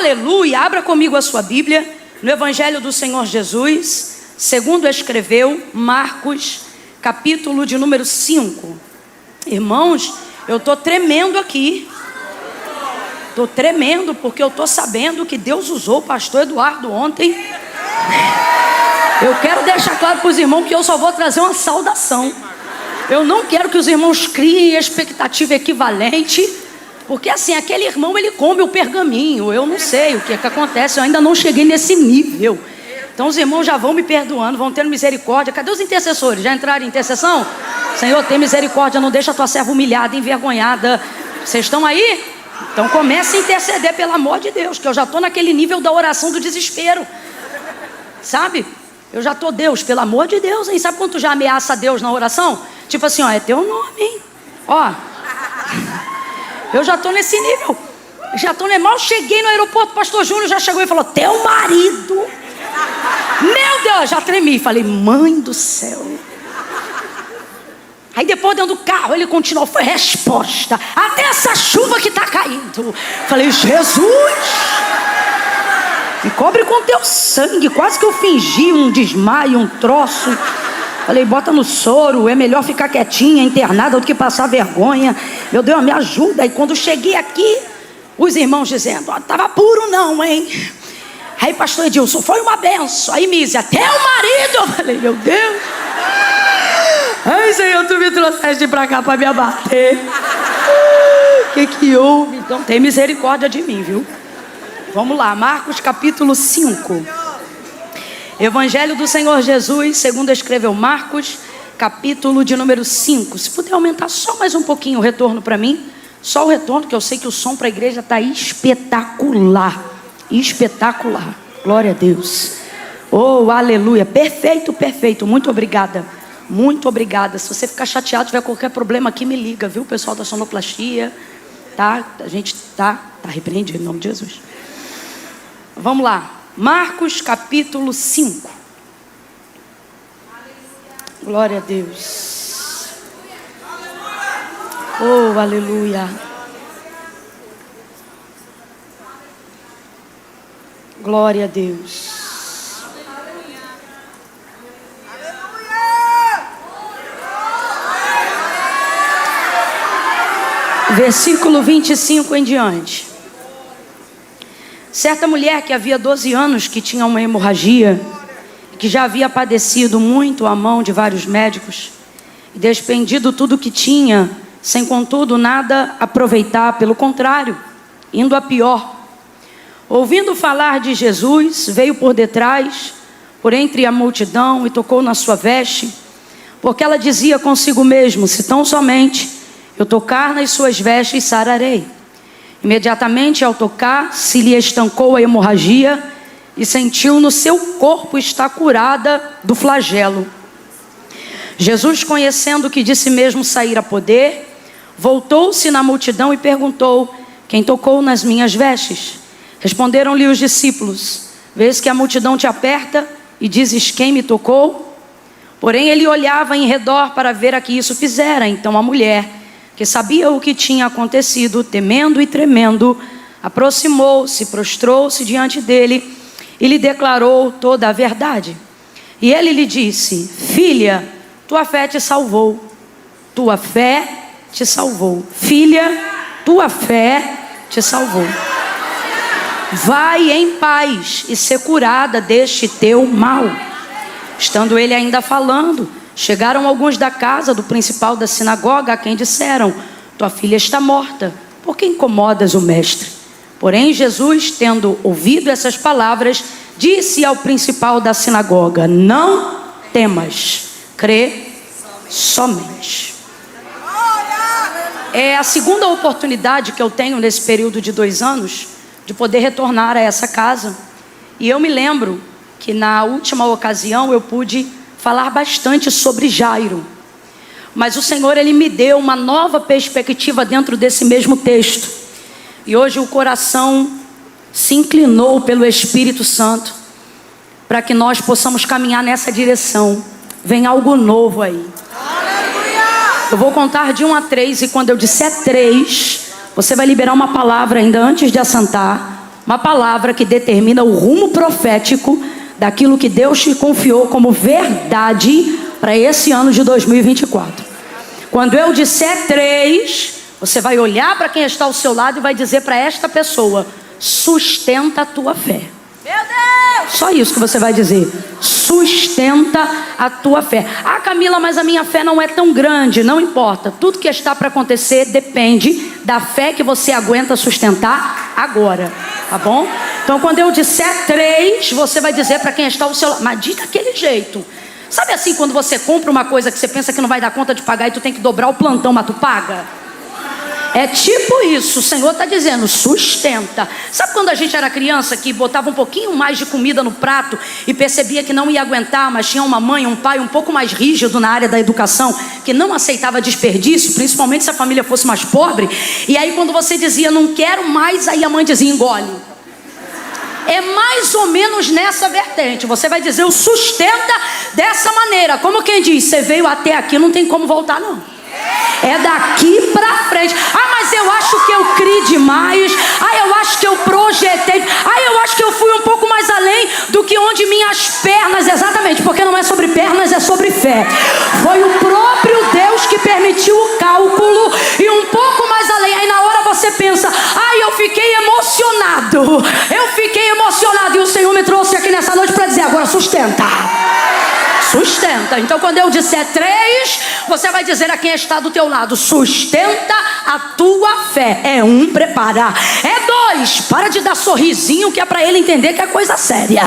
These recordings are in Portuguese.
aleluia. Abra comigo a sua Bíblia no Evangelho do Senhor Jesus, segundo escreveu Marcos, capítulo de número 5. Irmãos, eu estou tremendo aqui. Estou tremendo porque eu estou sabendo que Deus usou o pastor Eduardo ontem. Eu quero deixar claro para os irmãos que eu só vou trazer uma saudação. Eu não quero que os irmãos criem expectativa equivalente, porque assim, aquele irmão ele come o pergaminho. Eu não sei o que acontece, eu ainda não cheguei nesse nível. Então os irmãos já vão me perdoando, vão tendo misericórdia. Cadê os intercessores? Já entraram em intercessão? Senhor, tem misericórdia, não deixa a tua serva humilhada, envergonhada. Vocês estão aí? Então comece a interceder, pelo amor de Deus, que eu já estou naquele nível da oração do desespero. Sabe? Eu já estou, Deus, pelo amor de Deus, hein? Sabe quando tu já ameaça Deus na oração? Tipo assim, ó, é teu nome, hein? Ó, eu já estou nesse nível. Já estou, mal cheguei no aeroporto, o pastor Júnior já chegou e falou, teu marido. Meu Deus, já tremi. Falei, mãe do céu. Aí depois dentro do carro ele continuou, foi resposta. Até essa chuva que está caindo. Falei, Jesus, me cobre com teu sangue. Quase que eu fingi um desmaio, um troço. Falei, bota no soro, é melhor ficar quietinha, internada do que passar vergonha. Meu Deus, me ajuda. E quando cheguei aqui, os irmãos dizendo, ó, tava puro não, hein? Aí pastor Edilson, foi uma benção. Aí Mísia, até o marido. Eu falei, meu Deus. Ai, Senhor, tu me trouxeste pra cá pra me abater. O que houve? Então tem misericórdia de mim, viu? Vamos lá, Marcos capítulo 5. Evangelho do Senhor Jesus, segundo escreveu Marcos, capítulo de número 5. Se puder aumentar só mais um pouquinho o retorno para mim. Só o retorno, que eu sei que o som para a igreja está espetacular. Espetacular. Glória a Deus. Oh, aleluia. Perfeito, perfeito. Muito obrigada. Muito obrigada. Se você ficar chateado, tiver qualquer problema aqui, me liga, viu? Pessoal da sonoplastia. Tá? A gente tá repreendido em nome de Jesus. Vamos lá. Marcos capítulo 5. Glória a Deus. Oh, aleluia. Glória a Deus. Versículo 25 em diante. Certa mulher que havia 12 anos que tinha uma hemorragia, que já havia padecido muito à mão de vários médicos e despendido tudo o que tinha, sem contudo nada aproveitar, pelo contrário, indo a pior. Ouvindo falar de Jesus, veio por detrás, por entre a multidão, e tocou na sua veste, porque ela dizia consigo mesmo, se tão somente eu tocar nas suas vestes, sararei. Imediatamente ao tocar, se lhe estancou a hemorragia e sentiu no seu corpo estar curada do flagelo. Jesus, conhecendo que de si mesmo saíra poder, voltou-se na multidão e perguntou, quem tocou nas minhas vestes? Responderam-lhe os discípulos, vês que a multidão te aperta e dizes, quem me tocou? Porém ele olhava em redor para ver a que isso fizera. Então a mulher, que sabia o que tinha acontecido, temendo e tremendo, aproximou-se, prostrou-se diante dele e lhe declarou toda a verdade. E ele lhe disse, filha, tua fé te salvou. Tua fé te salvou. Filha, tua fé te salvou. Vai em paz e ser curada deste teu mal. Estando ele ainda falando, chegaram alguns da casa do principal da sinagoga, a quem disseram, tua filha está morta, por que incomodas o mestre? Porém Jesus, tendo ouvido essas palavras, disse ao principal da sinagoga, não temas, crê somente. É a segunda oportunidade que eu tenho nesse período de 2 anos, de poder retornar a essa casa. E eu me lembro que na última ocasião eu pude falar bastante sobre Jairo, mas o Senhor ele me deu uma nova perspectiva dentro desse mesmo texto, e hoje o coração se inclinou pelo Espírito Santo para que nós possamos caminhar nessa direção. Vem algo novo aí. Eu vou contar de 1 a 3 e quando eu disser 3, você vai liberar uma palavra ainda antes de assentar, Uma palavra que determina o rumo profético daquilo que Deus te confiou como verdade para esse ano de 2024. Quando eu disser 3, você vai olhar para quem está ao seu lado e vai dizer para esta pessoa: sustenta a tua fé. Meu Deus! Só isso que você vai dizer. Sustenta a tua fé. Ah, Camila, mas a minha fé não é tão grande. Não importa. Tudo que está para acontecer depende da fé que você aguenta sustentar agora. Tá bom? Então, quando eu disser 3, você vai dizer para quem está ao seu lado. Mas diz daquele jeito. Sabe assim, quando você compra uma coisa que você pensa que não vai dar conta de pagar e tu tem que dobrar o plantão, mas tu paga? É tipo isso, o Senhor está dizendo, sustenta. Sabe quando a gente era criança que botava um pouquinho mais de comida no prato e percebia que não ia aguentar, mas tinha uma mãe, um pai um pouco mais rígido na área da educação, que não aceitava desperdício, principalmente se a família fosse mais pobre. E aí quando você dizia, não quero mais, aí a mãe dizia, engole. É mais ou menos nessa vertente. Você vai dizer, o sustenta dessa maneira. Como quem diz, você veio até aqui, não tem como voltar não. É daqui pra frente. Ah, mas eu acho que eu criei demais. Ah, eu acho que eu projetei. Ah, eu acho que eu fui um pouco mais além do que onde minhas pernas. Exatamente, porque não é sobre pernas, é sobre fé. Foi o próprio Deus que permitiu o cálculo e um pouco mais além. Aí na hora você pensa, ai, eu fiquei emocionado. Eu fiquei emocionado. E o Senhor me trouxe aqui nessa noite para dizer, agora sustenta. Sustenta. Então quando eu disser 3, você vai dizer a quem está do teu lado, sustenta a tua fé. É 1, preparar. É 2, para de dar sorrisinho que é para ele entender que é coisa séria.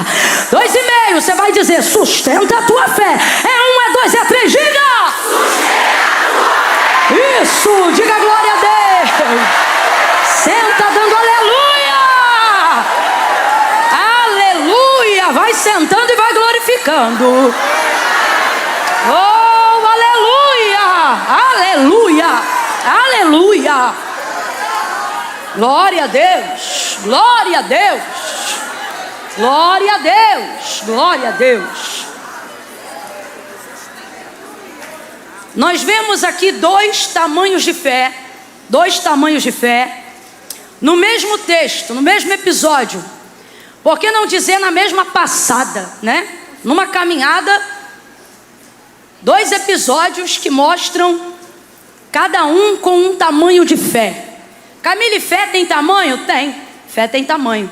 2,5, você vai dizer, sustenta a tua fé. É 1, é 2, é 3, diga! Isso, diga glória a Deus. Senta dando aleluia. Aleluia, vai sentando e vai glorificando. Oh, aleluia! Aleluia! Aleluia! Glória a Deus! Glória a Deus! Glória a Deus! Glória a Deus! Nós vemos aqui 2 tamanhos de fé. 2 tamanhos de fé. No mesmo texto, no mesmo episódio. Por que não dizer na mesma passada, né? Numa caminhada. 2 episódios que mostram cada um com um tamanho de fé. Camille, fé tem tamanho? Tem. Fé tem tamanho.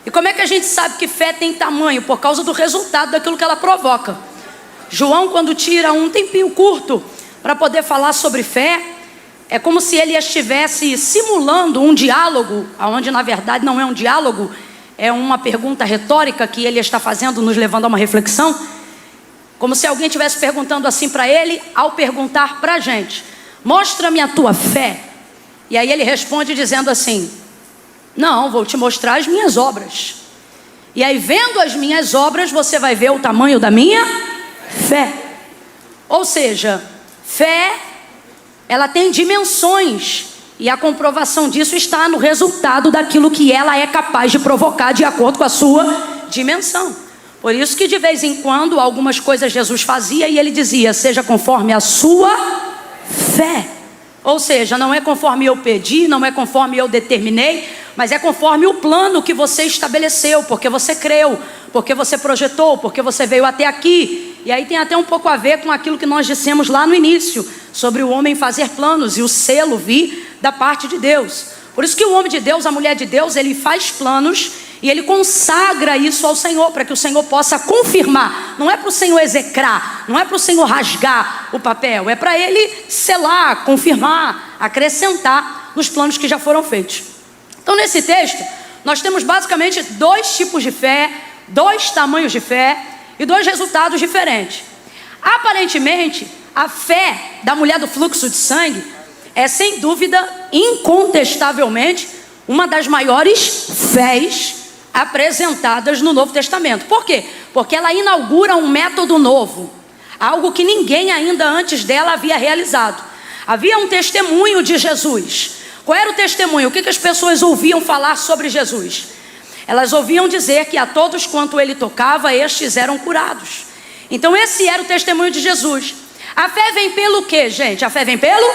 E como é que a gente sabe que fé tem tamanho? Por causa do resultado daquilo que ela provoca. João, quando tira um tempinho curto para poder falar sobre fé, é como se ele estivesse simulando um diálogo, onde na verdade não é um diálogo, é uma pergunta retórica que ele está fazendo, nos levando a uma reflexão. Como se alguém estivesse perguntando assim para ele, ao perguntar para a gente, mostra-me a tua fé. E aí ele responde dizendo assim, não, vou te mostrar as minhas obras. E aí vendo as minhas obras, você vai ver o tamanho da minha fé. Ou seja, fé, ela tem dimensões. E a comprovação disso está no resultado daquilo que ela é capaz de provocar de acordo com a sua dimensão. Por isso que de vez em quando algumas coisas Jesus fazia e ele dizia, seja conforme a sua fé. Ou seja, não é conforme eu pedi, não é conforme eu determinei, mas é conforme o plano que você estabeleceu, porque você creu, porque você projetou, porque você veio até aqui. E aí tem até um pouco a ver com aquilo que nós dissemos lá no início, sobre o homem fazer planos e o selo vir da parte de Deus. Por isso que o homem de Deus, a mulher de Deus, ele faz planos e ele consagra isso ao Senhor, para que o Senhor possa confirmar. Não é para o Senhor execrar, não é para o Senhor rasgar o papel, é para ele selar, confirmar, acrescentar nos planos que já foram feitos. Então nesse texto, nós temos basicamente 2 tipos de fé, 2 tamanhos de fé e 2 resultados diferentes. Aparentemente, a fé da mulher do fluxo de sangue é sem dúvida, incontestavelmente, uma das maiores fés apresentadas no Novo Testamento. Por quê? Porque ela inaugura um método novo, algo que ninguém ainda antes dela havia realizado. Havia um testemunho de Jesus. Qual era o testemunho? O que as pessoas ouviam falar sobre Jesus? Elas ouviam dizer que a todos quanto ele tocava, estes eram curados. Então esse era o testemunho de Jesus. A fé vem pelo quê, gente? A fé vem pelo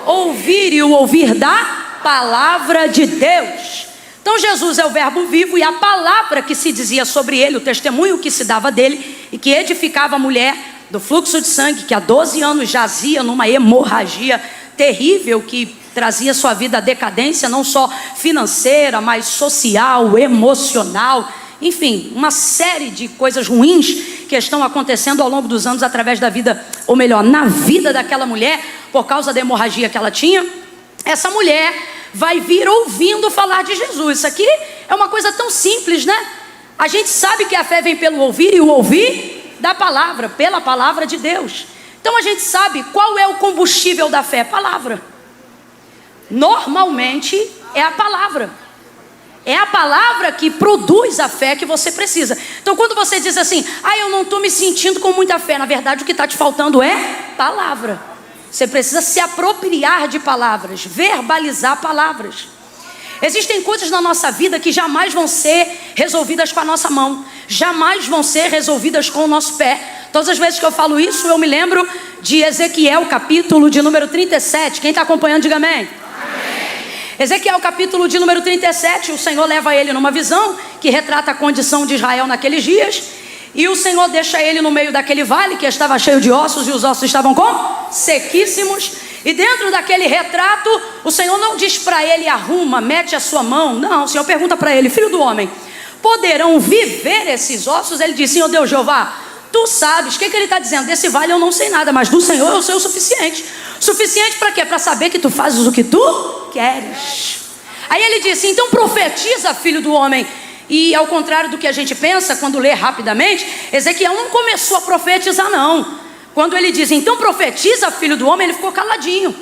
ouvir, e o ouvir da palavra de Deus. Então Jesus é o verbo vivo e a palavra que se dizia sobre ele, o testemunho que se dava dele e que edificava a mulher do fluxo de sangue, que há 12 anos jazia numa hemorragia terrível que trazia sua vida à decadência, não só financeira, mas social, emocional, enfim, uma série de coisas ruins que estão acontecendo ao longo dos anos através da vida, ou melhor, na vida daquela mulher, por causa da hemorragia que ela tinha. Essa mulher vai vir ouvindo falar de Jesus. Isso aqui é uma coisa tão simples, né? A gente sabe que a fé vem pelo ouvir e o ouvir da palavra, pela palavra de Deus. Então a gente sabe qual é o combustível da fé, palavra. Normalmente é a palavra. É a palavra que produz a fé que você precisa. Então quando você diz assim, eu não estou me sentindo com muita fé, na verdade o que está te faltando é palavra. Você precisa se apropriar de palavras, verbalizar palavras. Existem coisas na nossa vida que jamais vão ser resolvidas com a nossa mão, jamais vão ser resolvidas com o nosso pé. Todas as vezes que eu falo isso, eu me lembro de Ezequiel, capítulo de número 37. Quem está acompanhando, diga amém. Amém. Ezequiel, capítulo de número 37, o Senhor leva ele numa visão que retrata a condição de Israel naqueles dias. E o Senhor deixa ele no meio daquele vale que estava cheio de ossos, e os ossos estavam como? Sequíssimos. E dentro daquele retrato, o Senhor não diz para ele, arruma, mete a sua mão. Não, o Senhor pergunta para ele, filho do homem, poderão viver esses ossos? Ele diz, Senhor Deus Jeová, tu sabes. O que ele está dizendo? Desse vale eu não sei nada, mas do Senhor eu sei o suficiente. Suficiente para quê? Para saber que tu fazes o que tu queres. Aí ele disse, então profetiza, filho do homem. E ao contrário do que a gente pensa, quando lê rapidamente, Ezequiel não começou a profetizar não. Quando ele diz, então profetiza, filho do homem, ele ficou caladinho.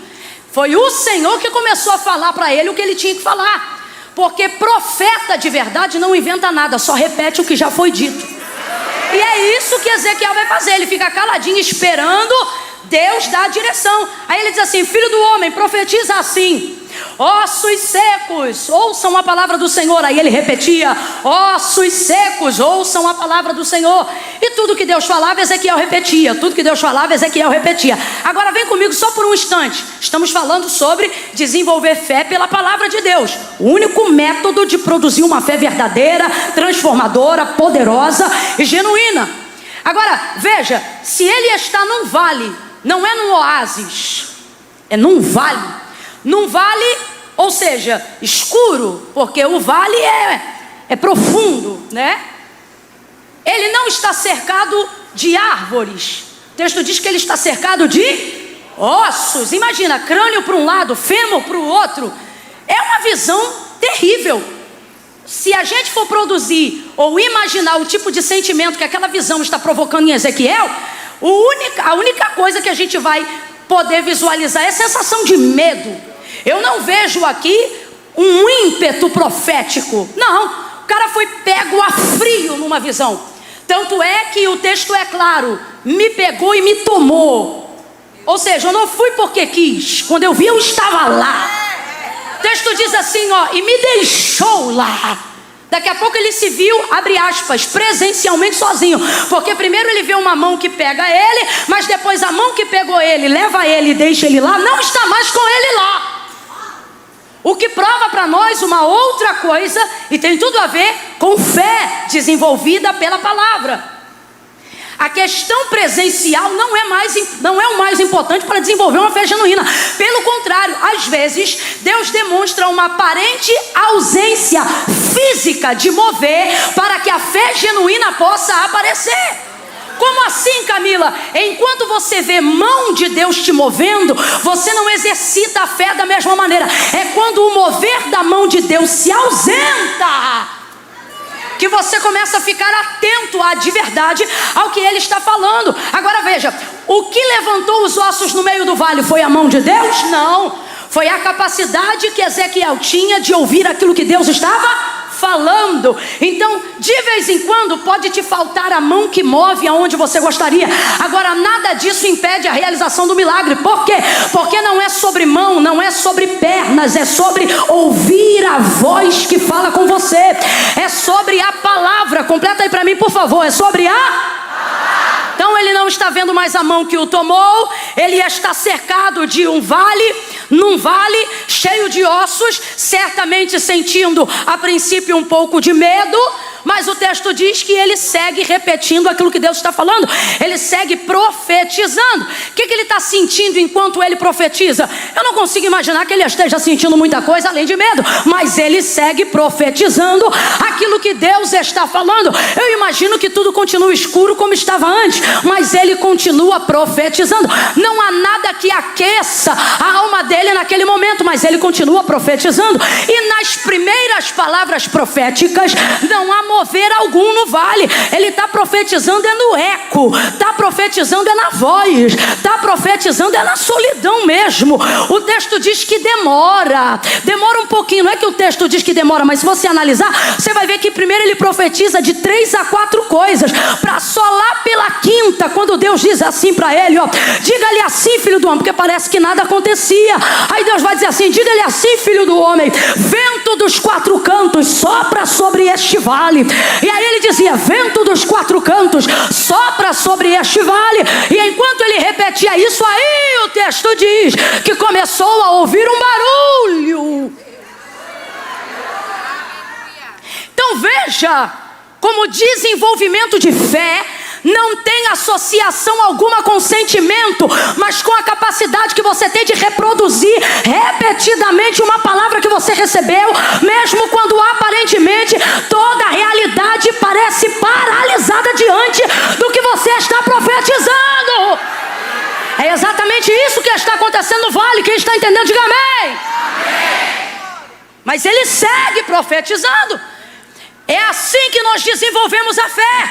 Foi o Senhor que começou a falar para ele o que ele tinha que falar. Porque profeta de verdade não inventa nada, só repete o que já foi dito. E é isso que Ezequiel vai fazer, ele fica caladinho esperando Deus dar a direção. Aí ele diz assim, filho do homem, profetiza assim, ossos secos, ouçam a palavra do Senhor. Aí ele repetia, ossos secos, ouçam a palavra do Senhor. E tudo que Deus falava, Ezequiel repetia. Tudo que Deus falava, Ezequiel repetia. Agora vem comigo só por um instante. Estamos falando sobre desenvolver fé pela palavra de Deus. O único método de produzir uma fé verdadeira, transformadora, poderosa e genuína. Agora, veja, se ele está num vale, não é num oásis, é num vale. Num vale, ou seja, escuro, porque o vale é profundo, né? Ele não está cercado de árvores. O texto diz que ele está cercado de ossos. Imagina, crânio para um lado, fêmur para o outro. É uma visão terrível. Se a gente for produzir ou imaginar o tipo de sentimento que aquela visão está provocando em Ezequiel, a única coisa que a gente vai poder visualizar é a sensação de medo. Eu não vejo aqui um ímpeto profético. Não, o cara foi pego a frio numa visão. Tanto é que o texto é claro, me pegou e me tomou. Ou seja, eu não fui porque quis. Quando eu vi, eu estava lá. O texto diz assim, e me deixou lá. Daqui a pouco ele se viu, abre aspas, presencialmente sozinho. Porque primeiro ele vê uma mão que pega ele, mas depois a mão que pegou ele, leva ele e deixa ele lá, não está mais com ele lá. O que prova para nós uma outra coisa, e tem tudo a ver com fé desenvolvida pela palavra. A questão presencial não é o mais importante para desenvolver uma fé genuína. Pelo contrário, às vezes, Deus demonstra uma aparente ausência física de mover para que a fé genuína possa aparecer. Como assim, Camila? Enquanto você vê mão de Deus te movendo, você não exercita a fé da mesma maneira. É quando o mover da mão de Deus se ausenta que você começa a ficar atento de verdade ao que ele está falando. Agora veja, o que levantou os ossos no meio do vale foi a mão de Deus? Não, foi a capacidade que Ezequiel tinha de ouvir aquilo que Deus estava falando. Então, de vez em quando pode te faltar a mão que move aonde você gostaria. Agora, nada disso impede a realização do milagre. Por quê? Porque não é sobre mão, não é sobre pernas, é sobre ouvir a voz que fala com você. É sobre a palavra. Completa aí para mim, por favor. É sobre Então ele não está vendo mais a mão que o tomou. Ele está cercado de um vale. num vale cheio de ossos, certamente sentindo a princípio um pouco de medo, mas o texto diz que ele segue repetindo aquilo que Deus está falando. Ele segue profetizando. O que ele está sentindo enquanto ele profetiza? Eu não consigo imaginar que ele esteja sentindo muita coisa além de medo, mas ele segue profetizando aquilo que Deus está falando. Eu imagino que tudo continua escuro como estava antes, mas ele continua profetizando. Não há nada que aqueça a alma dele naquele momento, mas ele continua profetizando. E nas primeiras palavras proféticas não há mover algum no vale. Ele está profetizando é no eco, está profetizando é na voz, está profetizando é na solidão mesmo. O texto diz que demora um pouquinho. Não é que o texto diz que demora, mas se você analisar, você vai ver que primeiro ele profetiza de 3 a 4 coisas, para só lá pela quinta, quando Deus diz assim para ele, ó, diga-lhe assim, filho do homem, porque parece que nada acontecia. Aí Deus vai dizer assim, diga-lhe assim, filho do homem, vento dos 4 cantos sopra sobre este vale. E aí ele dizia, vento dos 4 cantos sopra sobre este vale. E enquanto ele repetia isso, aí o texto diz que começou a ouvir um barulho. Então veja como desenvolvimento de fé não tem associação alguma com sentimento, mas com a capacidade que você tem de reproduzir repetidamente uma palavra que você recebeu, mesmo quando aparentemente toda a realidade parece paralisada diante do que você está profetizando. É exatamente isso que está acontecendo no vale. Quem está entendendo, diga amém. Mas ele segue profetizando. É assim que nós desenvolvemos a fé.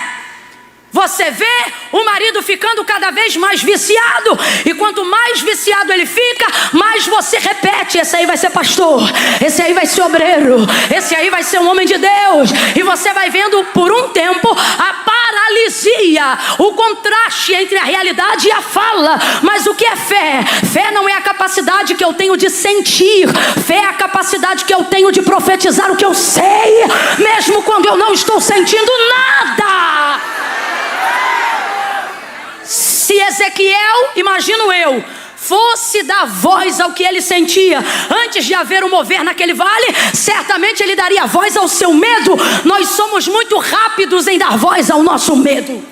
Você vê o marido ficando cada vez mais viciado, e quanto mais viciado ele fica, mais você repete, esse aí vai ser pastor, esse aí vai ser obreiro, esse aí vai ser um homem de Deus. E você vai vendo por um tempo a paralisia, o contraste entre a realidade e a fala. Mas o que é fé? Fé não é a capacidade que eu tenho de sentir, fé é a capacidade que eu tenho de profetizar o que eu sei, mesmo quando eu não estou sentindo nada. Se Ezequiel, imagino eu, fosse dar voz ao que ele sentia antes de haver um mover naquele vale, certamente ele daria voz ao seu medo. Nós somos muito rápidos em dar voz ao nosso medo,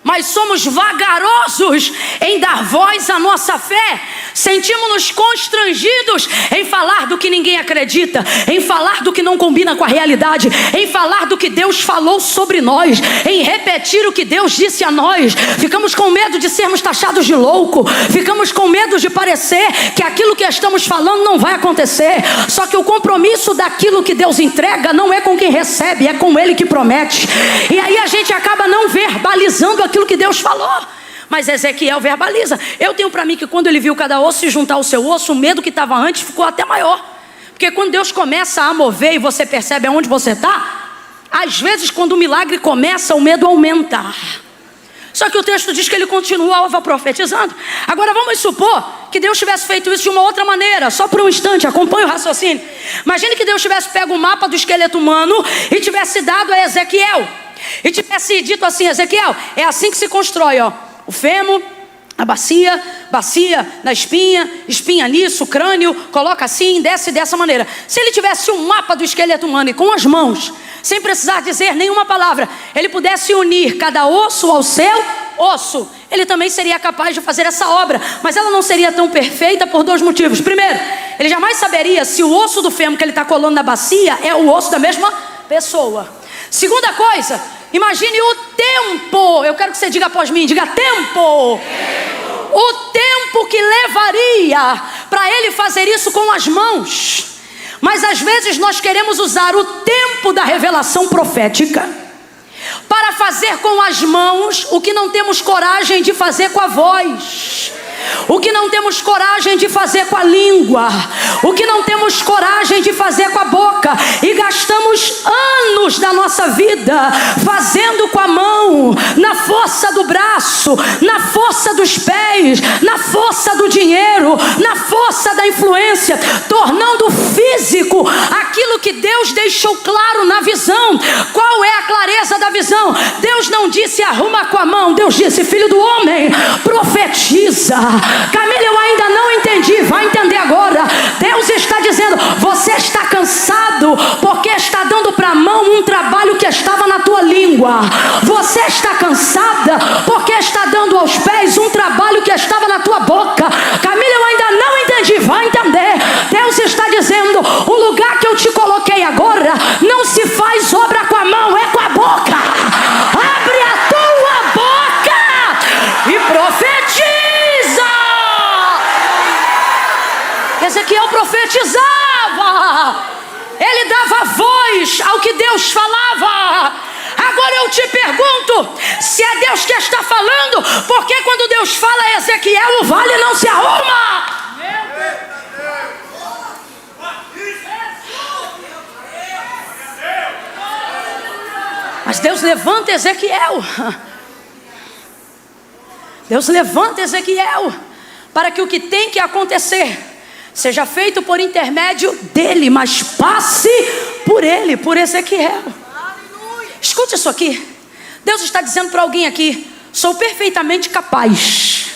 mas somos vagarosos em dar voz à nossa fé. Sentimos-nos constrangidos em falar do que ninguém acredita, em falar do que não combina com a realidade, em falar do que Deus falou sobre nós, em repetir o que Deus disse a nós. Ficamos com medo de sermos taxados de louco, ficamos com medo de parecer que aquilo que estamos falando não vai acontecer. Só que o compromisso daquilo que Deus entrega não é com quem recebe, é com Ele que promete. E aí a gente acaba não verbalizando aquilo que Deus falou. Mas Ezequiel verbaliza. Eu tenho para mim que quando ele viu cada osso se juntar ao seu osso, o medo que estava antes ficou até maior. Porque quando Deus começa a mover e você percebe aonde você está, às vezes quando o milagre começa, o medo aumenta. Só que o texto diz que ele continuava profetizando. Agora vamos supor que Deus tivesse feito isso de uma outra maneira. Só por um instante, acompanhe o raciocínio. Imagine que Deus tivesse pego o mapa do esqueleto humano e tivesse dado a Ezequiel. E tivesse dito assim, Ezequiel, é assim que se constrói, ó. O fêmur, a bacia na espinha, espinha nisso, crânio, coloca assim, desce dessa maneira. Se ele tivesse um mapa do esqueleto humano e com as mãos, sem precisar dizer nenhuma palavra, ele pudesse unir cada osso ao seu osso, ele também seria capaz de fazer essa obra. Mas ela não seria tão perfeita por 2 motivos. Primeiro, ele jamais saberia se o osso do fêmur que ele está colando na bacia é o osso da mesma pessoa. Segunda coisa, imagine o tempo. Eu quero que você diga após mim, diga tempo. O tempo que levaria para ele fazer isso com as mãos. Mas às vezes nós queremos usar o tempo da revelação profética para fazer com as mãos o que não temos coragem de fazer com a voz, o que não temos coragem de fazer com a língua, o que não temos coragem de fazer com a boca. E gastamos anos anos da nossa vida fazendo com a mão, na força do braço, na força dos pés, na força do dinheiro, na força da influência, tornando físico aquilo que Deus deixou claro na visão. Qual é a clareza da visão? Deus não disse arruma com a mão, Deus disse filho do homem, profetiza. Camila, eu ainda não entendi, vai entender agora. Deus está dizendo, você está cansado porque está dando para a mão um trabalho que estava na tua língua. Você está cansada porque está dando aos pés um trabalho que estava na tua boca. Camila, eu ainda não entendi, vai entender. Deus está dizendo, o lugar que eu te coloquei agora não se faz obra com a mão, é com a boca. Abre a tua boca e profetiza. Ezequiel profetizava, ele dava voz ao que Deus falava. Agora eu te pergunto, se é Deus que está falando, por que quando Deus fala a Ezequiel, o vale não se arruma? Mas Deus levanta Ezequiel. Deus levanta Ezequiel para que o que tem que acontecer seja feito por intermédio dele, mas passe por ele, por Ezequiel. Escute isso aqui. Deus está dizendo para alguém aqui, sou perfeitamente capaz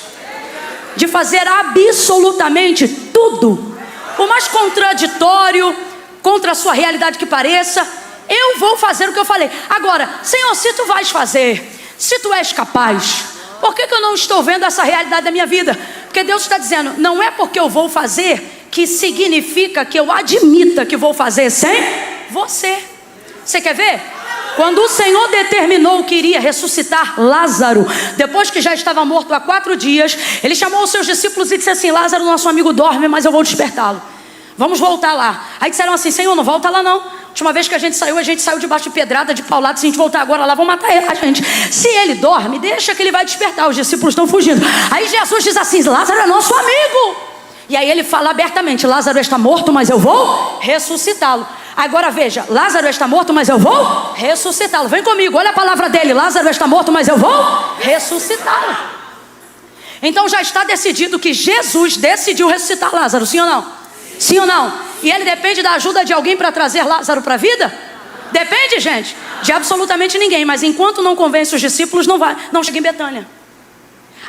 de fazer absolutamente tudo, por mais contraditório, contra a sua realidade que pareça, eu vou fazer o que eu falei. Agora, Senhor, se tu vais fazer, se tu és capaz, por que eu não estou vendo essa realidade da minha vida? Porque Deus está dizendo, não é porque eu vou fazer que significa que eu admita que vou fazer sem você. Você quer ver? Quando o Senhor determinou que iria ressuscitar Lázaro, depois que já estava morto há 4 dias, ele chamou os seus discípulos e disse assim, Lázaro, nosso amigo dorme, mas eu vou despertá-lo. Vamos voltar lá. Aí disseram assim, Senhor, não volta lá não. Última vez que a gente saiu debaixo de pedrada, de paulada. Se a gente voltar agora lá, vão matar ele, a gente. Se ele dorme, deixa que ele vai despertar. Os discípulos estão fugindo. Aí Jesus diz assim, Lázaro é nosso amigo. E aí ele fala abertamente, Lázaro está morto, mas eu vou ressuscitá-lo. Agora veja, Lázaro está morto, mas eu vou ressuscitá-lo. Vem comigo, olha a palavra dele, Lázaro está morto, mas eu vou ressuscitá-lo. Então já está decidido que Jesus decidiu ressuscitar Lázaro, sim ou não? Sim ou não? E ele depende da ajuda de alguém para trazer Lázaro para a vida? Depende, gente, de absolutamente ninguém. Mas enquanto não convence os discípulos, não chega em Betânia.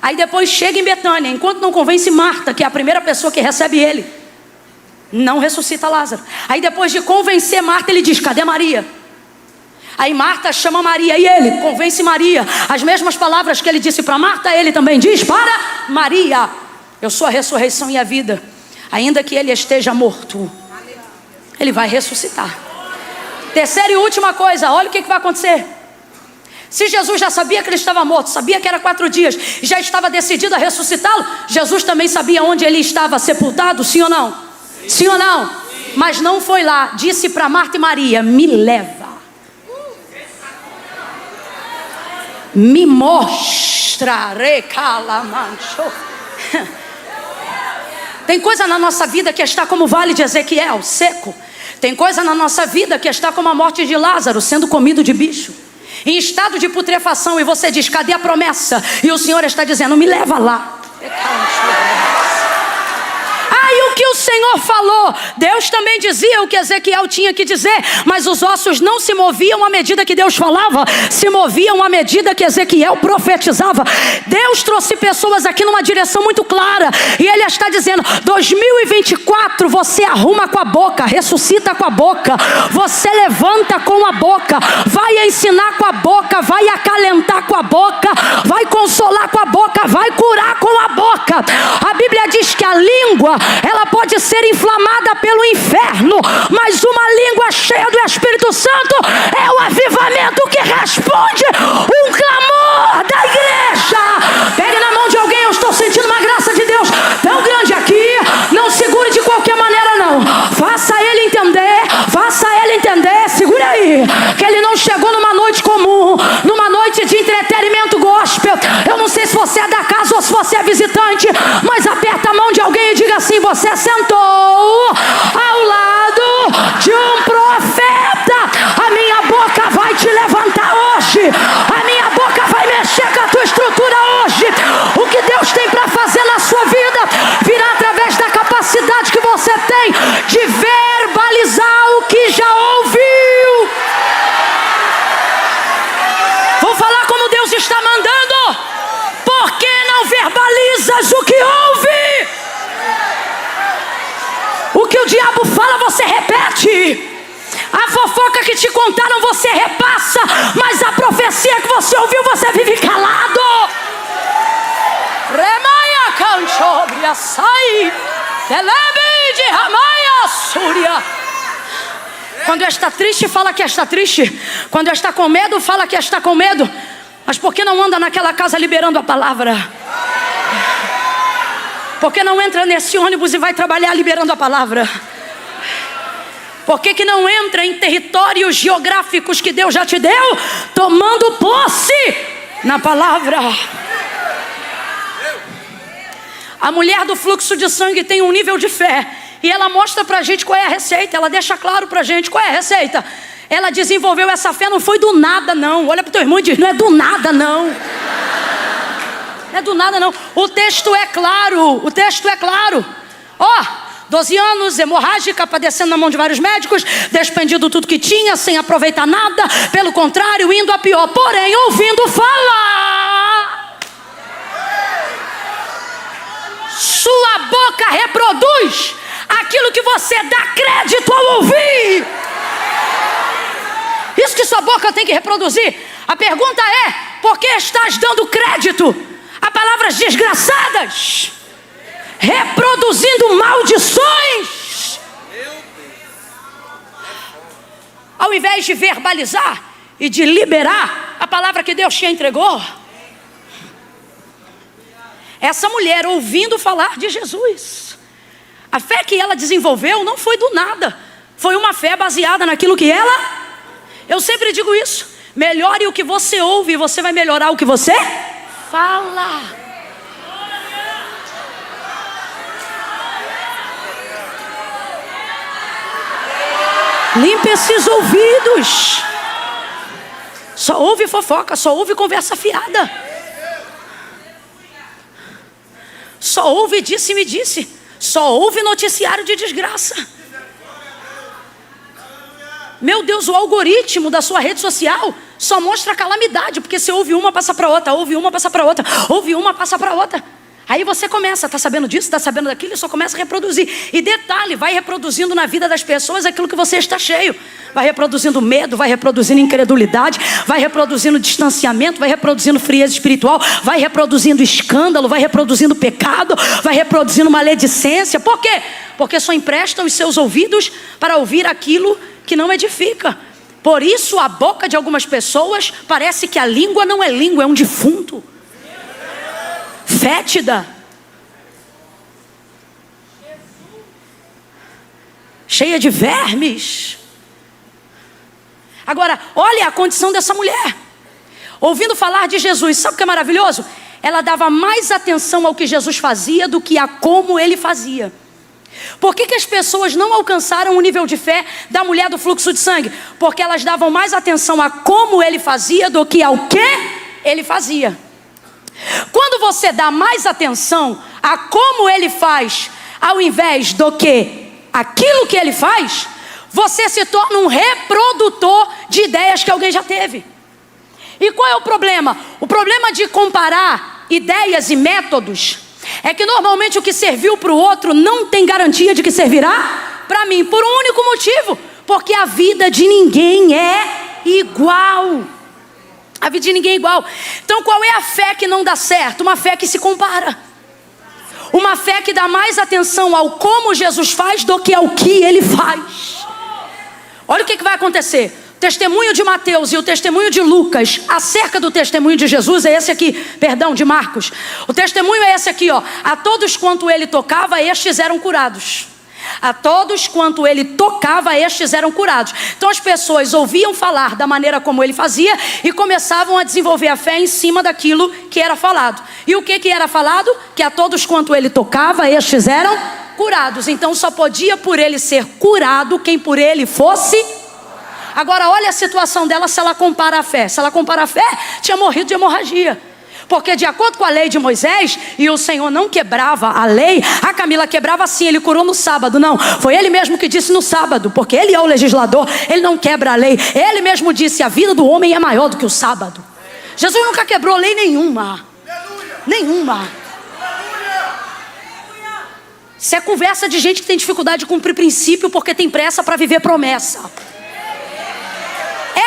Aí depois chega em Betânia, enquanto não convence Marta, que é a primeira pessoa que recebe ele, não ressuscita Lázaro. Aí depois de convencer Marta, ele diz, cadê Maria? Aí Marta chama Maria e ele convence Maria. As mesmas palavras que ele disse para Marta, ele também diz para Maria, eu sou a ressurreição e a vida. Ainda que ele esteja morto, ele vai ressuscitar. Terceira e última coisa, olha o que vai acontecer. Se Jesus já sabia que ele estava morto, sabia que era 4 dias, e já estava decidido a ressuscitá-lo, Jesus também sabia onde ele estava sepultado, sim ou não? Sim ou não? Mas não foi lá, disse para Marta e Maria, me leva. Me mostra, recalamancho. Tem coisa na nossa vida que está como o vale de Ezequiel, seco. Tem coisa na nossa vida que está como a morte de Lázaro, sendo comido de bicho, em estado de putrefação. E você diz, cadê a promessa? E o Senhor está dizendo, me leva lá. E o que o Senhor falou, Deus também dizia o que Ezequiel tinha que dizer, mas os ossos não se moviam à medida que Deus falava, se moviam à medida que Ezequiel profetizava. Deus trouxe pessoas aqui numa direção muito clara, e Ele está dizendo, 2024 você arruma com a boca, ressuscita com a boca, você levanta com a boca, vai ensinar com a boca, vai acalentar com a boca, vai consolar com a boca, vai curar com a boca. A Bíblia diz que a língua, ela pode ser inflamada pelo inferno, mas uma língua cheia do Espírito Santo é o avivamento que responde um clamor da igreja. Pegue na mão de alguém, eu estou sentindo uma graça de Deus tão grande aqui. Não segure de qualquer maneira não, faça ele entender, segure aí, que ele não chegou numa noite comum, numa noite de entretenimento gospel. Eu não sei se você é da casa ou se você é visitante, mas aperta a mão de alguém e diga assim, você sentou ao lado de um profeta. A minha boca que te contaram você repassa, mas a profecia que você ouviu você vive calado. Remaia canchobria sai, telebe de ramaia súria. Quando está triste, fala que está triste. Quando está com medo, fala que está com medo. Mas por que não anda naquela casa liberando a palavra? Por que não entra nesse ônibus e vai trabalhar liberando a palavra? Por que não entra em territórios geográficos que Deus já te deu, tomando posse na palavra? A mulher do fluxo de sangue tem um nível de fé, e ela mostra pra gente qual é a receita. Ela deixa claro pra gente qual é a receita. Ela desenvolveu essa fé, não foi do nada não. Olha pro teu irmão e diz, não é do nada não. Não é do nada não. O texto é claro. O texto é claro. Ó, 12 anos, hemorrágica, padecendo na mão de vários médicos, despendido tudo que tinha, sem aproveitar nada. Pelo contrário, indo a pior. Porém, ouvindo falar, sua boca reproduz aquilo que você dá crédito ao ouvir. Isso que sua boca tem que reproduzir. A pergunta é, por que estás dando crédito a palavras desgraçadas, reproduzindo maldições, ao invés de verbalizar e de liberar a palavra que Deus te entregou? Essa mulher ouvindo falar de Jesus, a fé que ela desenvolveu não foi do nada, foi uma fé baseada naquilo que ela... Eu sempre digo isso, melhore o que você ouve e você vai melhorar o que você fala. Limpe esses ouvidos. Só ouve fofoca, só ouve conversa fiada, só ouve disse-me disse, só ouve noticiário de desgraça. Meu Deus, o algoritmo da sua rede social só mostra calamidade, porque você ouve uma, passa para outra, ouve uma, passa para outra, ouve uma, passa para outra. Aí você começa, tá sabendo disso, tá sabendo daquilo, e só começa a reproduzir. E detalhe, vai reproduzindo na vida das pessoas aquilo que você está cheio. Vai reproduzindo medo, vai reproduzindo incredulidade, vai reproduzindo distanciamento, vai reproduzindo frieza espiritual, vai reproduzindo escândalo, vai reproduzindo pecado, vai reproduzindo maledicência. Por quê? Porque só empresta os seus ouvidos para ouvir aquilo que não edifica. Por isso a boca de algumas pessoas parece que a língua não é língua, é um defunto, fétida, cheia de vermes. Agora, olha a condição dessa mulher, ouvindo falar de Jesus. Sabe o que é maravilhoso? Ela dava mais atenção ao que Jesus fazia do que a como ele fazia. Por que as pessoas não alcançaram o nível de fé da mulher do fluxo de sangue? Porque elas davam mais atenção a como ele fazia do que ao que ele fazia. Quando você dá mais atenção a como ele faz, ao invés do que aquilo que ele faz, você se torna um reprodutor de ideias que alguém já teve. E qual é o problema? O problema de comparar ideias e métodos é que normalmente o que serviu para o outro não tem garantia de que servirá para mim, por um único motivo: porque a vida de ninguém é igual. A vida de ninguém é igual. Então qual é a fé que não dá certo? Uma fé que se compara. Uma fé que dá mais atenção ao como Jesus faz do que ao que ele faz. Olha o que vai acontecer. O testemunho de Mateus e o testemunho de Lucas acerca do testemunho de Jesus é esse aqui, perdão, de Marcos. O testemunho é esse aqui, ó. A todos quanto ele tocava, estes eram curados. A todos quanto ele tocava, estes eram curados. Então as pessoas ouviam falar da maneira como ele fazia e começavam a desenvolver a fé em cima daquilo que era falado. E o que era falado? Que a todos quanto ele tocava, estes eram curados. Então só podia por ele ser curado quem por ele fosse. Agora olha a situação dela se ela compara a fé. Se ela compara a fé, tinha morrido de hemorragia. Porque de acordo com a lei de Moisés, e o Senhor não quebrava a lei, a Camila quebrava sim, ele curou no sábado. Não, foi ele mesmo que disse no sábado, porque ele é o legislador, ele não quebra a lei. Ele mesmo disse, a vida do homem é maior do que o sábado. Jesus nunca quebrou lei nenhuma. Nenhuma. Isso é conversa de gente que tem dificuldade de cumprir princípio porque tem pressa para viver promessa.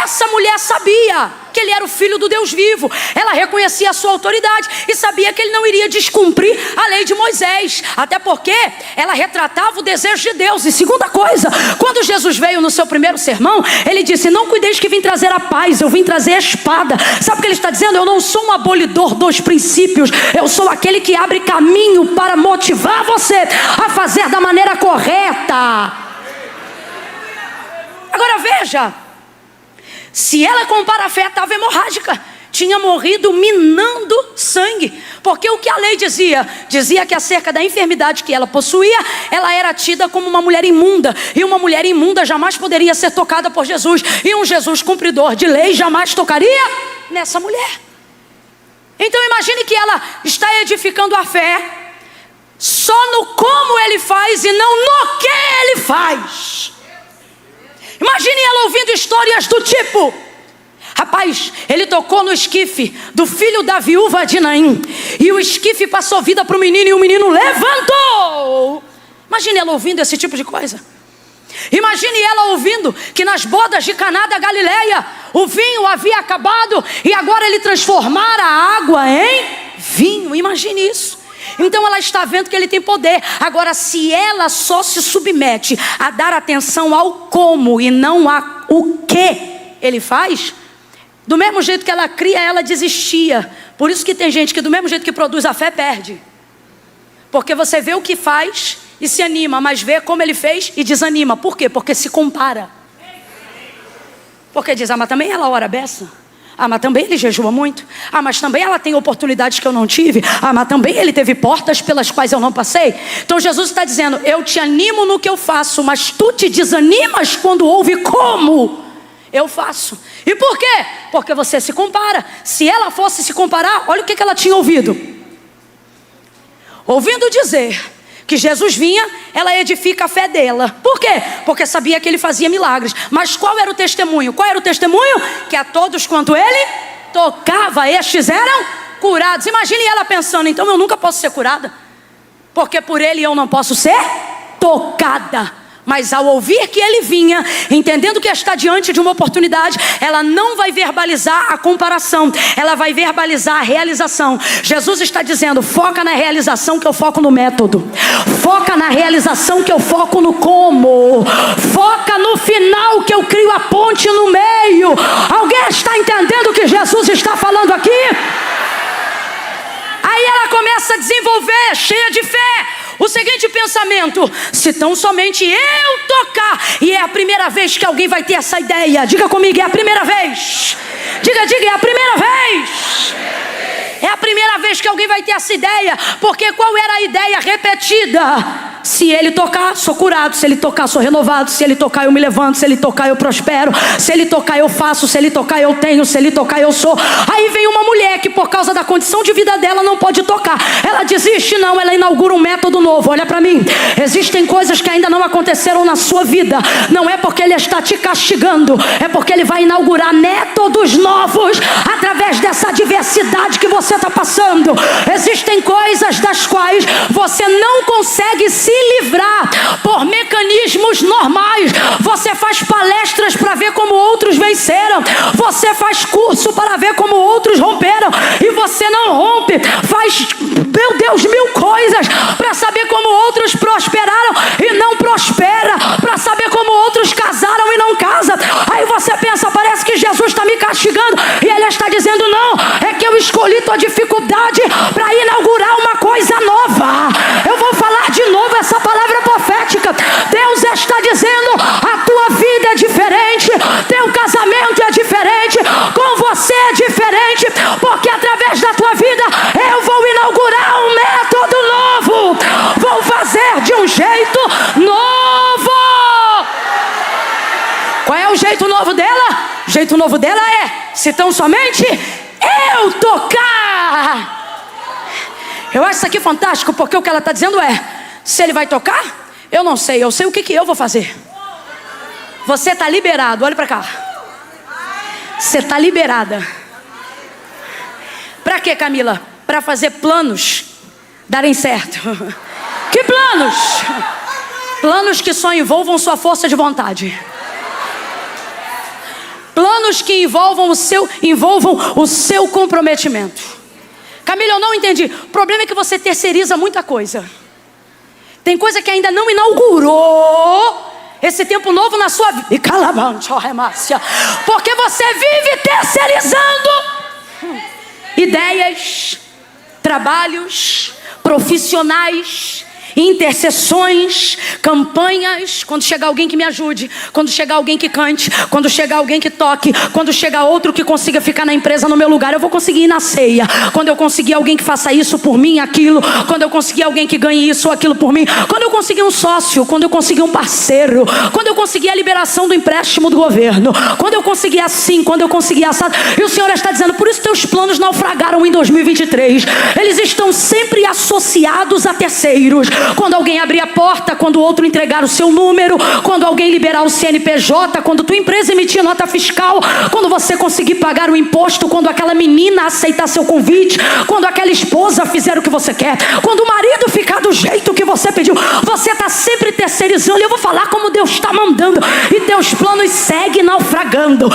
Essa mulher sabia que ele era o filho do Deus vivo. Ela reconhecia a sua autoridade e sabia que ele não iria descumprir a lei de Moisés, até porque ela retratava o desejo de Deus. E segunda coisa, quando Jesus veio no seu primeiro sermão, ele disse: não cuideis que vim trazer a paz, eu vim trazer a espada. Sabe o que ele está dizendo? Eu não sou um abolidor dos princípios, eu sou aquele que abre caminho para motivar você a fazer da maneira correta. Agora veja, se ela compara a fé, estava hemorrágica, tinha morrido minando sangue, porque o que a lei dizia? Dizia que acerca da enfermidade que ela possuía, ela era tida como uma mulher imunda, e uma mulher imunda jamais poderia ser tocada por Jesus, e um Jesus cumpridor de lei jamais tocaria nessa mulher. Então imagine que ela está edificando a fé só no como ele faz e não no que ele faz. Imagine ela ouvindo histórias do tipo: rapaz, ele tocou no esquife do filho da viúva de Naim, e o esquife passou vida para o menino, e o menino levantou. Imagine ela ouvindo esse tipo de coisa. Imagine ela ouvindo que nas bodas de Caná da Galileia o vinho havia acabado e agora ele transformara a água em vinho. Imagine isso. Então ela está vendo que ele tem poder. Agora, se ela só se submete a dar atenção ao como e não ao que ele faz, do mesmo jeito que ela cria, ela desistia. Por isso que tem gente que do mesmo jeito que produz a fé, perde. Porque você vê o que faz e se anima, mas vê como ele fez e desanima. Por quê? Porque se compara. Porque diz: ah, mas também ela ora a beça. Ah, mas também ele jejua muito. Ah, mas também ela tem oportunidades que eu não tive. Ah, mas também ele teve portas pelas quais eu não passei. Então Jesus está dizendo: eu te animo no que eu faço, mas tu te desanimas quando ouve como eu faço. E por quê? Porque você se compara. Se ela fosse se comparar, olha o que ela tinha ouvido. Ouvindo dizer que Jesus vinha, ela edifica a fé dela. Por quê? Porque sabia que ele fazia milagres. Mas qual era o testemunho? Qual era o testemunho? Que a todos quanto ele tocava, estes eram curados. Imagine ela pensando: então eu nunca posso ser curada, porque por ele eu não posso ser tocada. Mas ao ouvir que ele vinha, entendendo que está diante de uma oportunidade, ela não vai verbalizar a comparação, ela vai verbalizar a realização. Jesus está dizendo: foca na realização que eu foco no método. Foca na realização que eu foco no como. Foca no final que eu crio a ponte no meio. Alguém está entendendo o que Jesus está falando aqui? Aí ela começa a desenvolver, cheia de fé, o seguinte pensamento: se tão somente eu tocar. E é a primeira vez que alguém vai ter essa ideia. Diga comigo: é a primeira vez. Diga, é a primeira vez. É a primeira vez que alguém vai ter essa ideia. Porque qual era a ideia repetida? Se ele tocar, sou curado. Se ele tocar, sou renovado. Se ele tocar, eu me levanto. Se ele tocar, eu prospero. Se ele tocar, eu faço. Se ele tocar, eu tenho. Se ele tocar, eu sou. Aí vem uma mulher que por causa da condição de vida dela não pode tocar. Ela desiste? Não, ela inaugura um método novo. Olha para mim, existem coisas que ainda não aconteceram na sua vida. Não é porque ele está te castigando, é porque ele vai inaugurar métodos novos através dessa adversidade que você está passando. Existem coisas das quais você não consegue se livrar por mecanismos normais. Você faz palestras para ver como outros venceram, você faz curso para ver como outros romperam, e você não rompe. Faz, meu Deus, 1000 coisas para saber como outros prosperaram e não prospera, para saber como outros casaram e não casam. Aí você pensa: parece que Jesus está me castigando, e ele está dizendo: não, é que eu escolhi tua dificuldade para inaugurar uma coisa nova. Eu vou falar de novo essa palavra profética. Deus está dizendo: a tua vida é diferente, teu casamento é diferente, com você é diferente, porque através da tua vida eu vou inaugurar um método novo. Vou fazer de um jeito novo. Qual é o jeito novo dela? O jeito novo dela é: se tão somente eu tocar. Eu acho isso aqui fantástico, porque o que ela está dizendo é: se ele vai tocar, eu não sei, eu sei o que eu vou fazer. Você está liberado, olha para cá. Você está liberada. Para quê, Camila? Para fazer planos darem certo. Que planos? Planos que só envolvam sua força de vontade. Planos que envolvam o seu comprometimento. Camila, eu não entendi. O problema é que você terceiriza muita coisa. Tem coisa que ainda não inaugurou esse tempo novo na sua vida. E calabante, ó remácia. Porque você vive terceirizando ideias, trabalhos, profissionais, intercessões, campanhas. Quando chegar alguém que me ajude, quando chegar alguém que cante, quando chegar alguém que toque, quando chegar outro que consiga ficar na empresa no meu lugar, eu vou conseguir ir na ceia. Quando eu conseguir alguém que faça isso por mim, aquilo. Quando eu conseguir alguém que ganhe isso ou aquilo por mim. Quando eu conseguir um sócio, quando eu conseguir um parceiro, quando eu conseguir a liberação do empréstimo do governo, quando eu conseguir assim, quando eu conseguir assado. E o Senhor está dizendo, por isso teus planos naufragaram em 2023. Eles estão sempre associados a terceiros. Quando alguém abrir a porta, quando o outro entregar o seu número, quando alguém liberar o CNPJ, quando tua empresa emitir nota fiscal, quando você conseguir pagar o imposto, quando aquela menina aceitar seu convite, quando aquela esposa fizer o que você quer, quando o marido ficar do jeito que você pediu, você está sempre terceirizando. E eu vou falar como Deus está mandando, e teus planos seguem naufragando.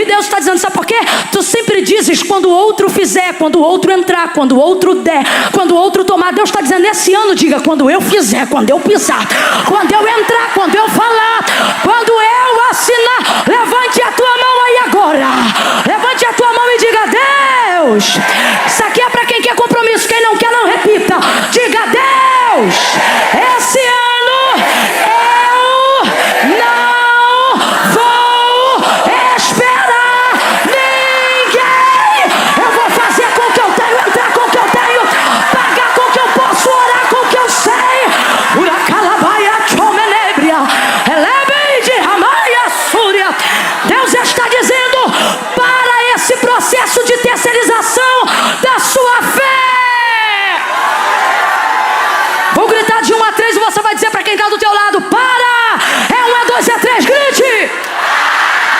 E Deus está dizendo, sabe por quê? Tu sempre dizes, quando o outro fizer, quando o outro entrar, quando o outro der, quando o outro tomar. Deus está dizendo, nesse ano, diga, quando eu fizer, quando eu pisar, quando eu entrar, quando eu falar, quando eu assinar. Levante a tua mão aí agora. Levante a tua mão e diga, Deus. Isso aqui é para quem quer compromisso. Quem não quer, não repita. Diga, Deus, esse ano eu não vou esperar ninguém. Eu vou fazer com o que eu tenho, entrar com o que eu tenho, pagar com o que eu posso, orar com o que eu sei. Deus está dizendo, para esse processo de terceirização da sua fé. Vou gritar de 1 a 3 e você vai dizer para quem está do teu lado, para! É 1, é 2, é 3, grite!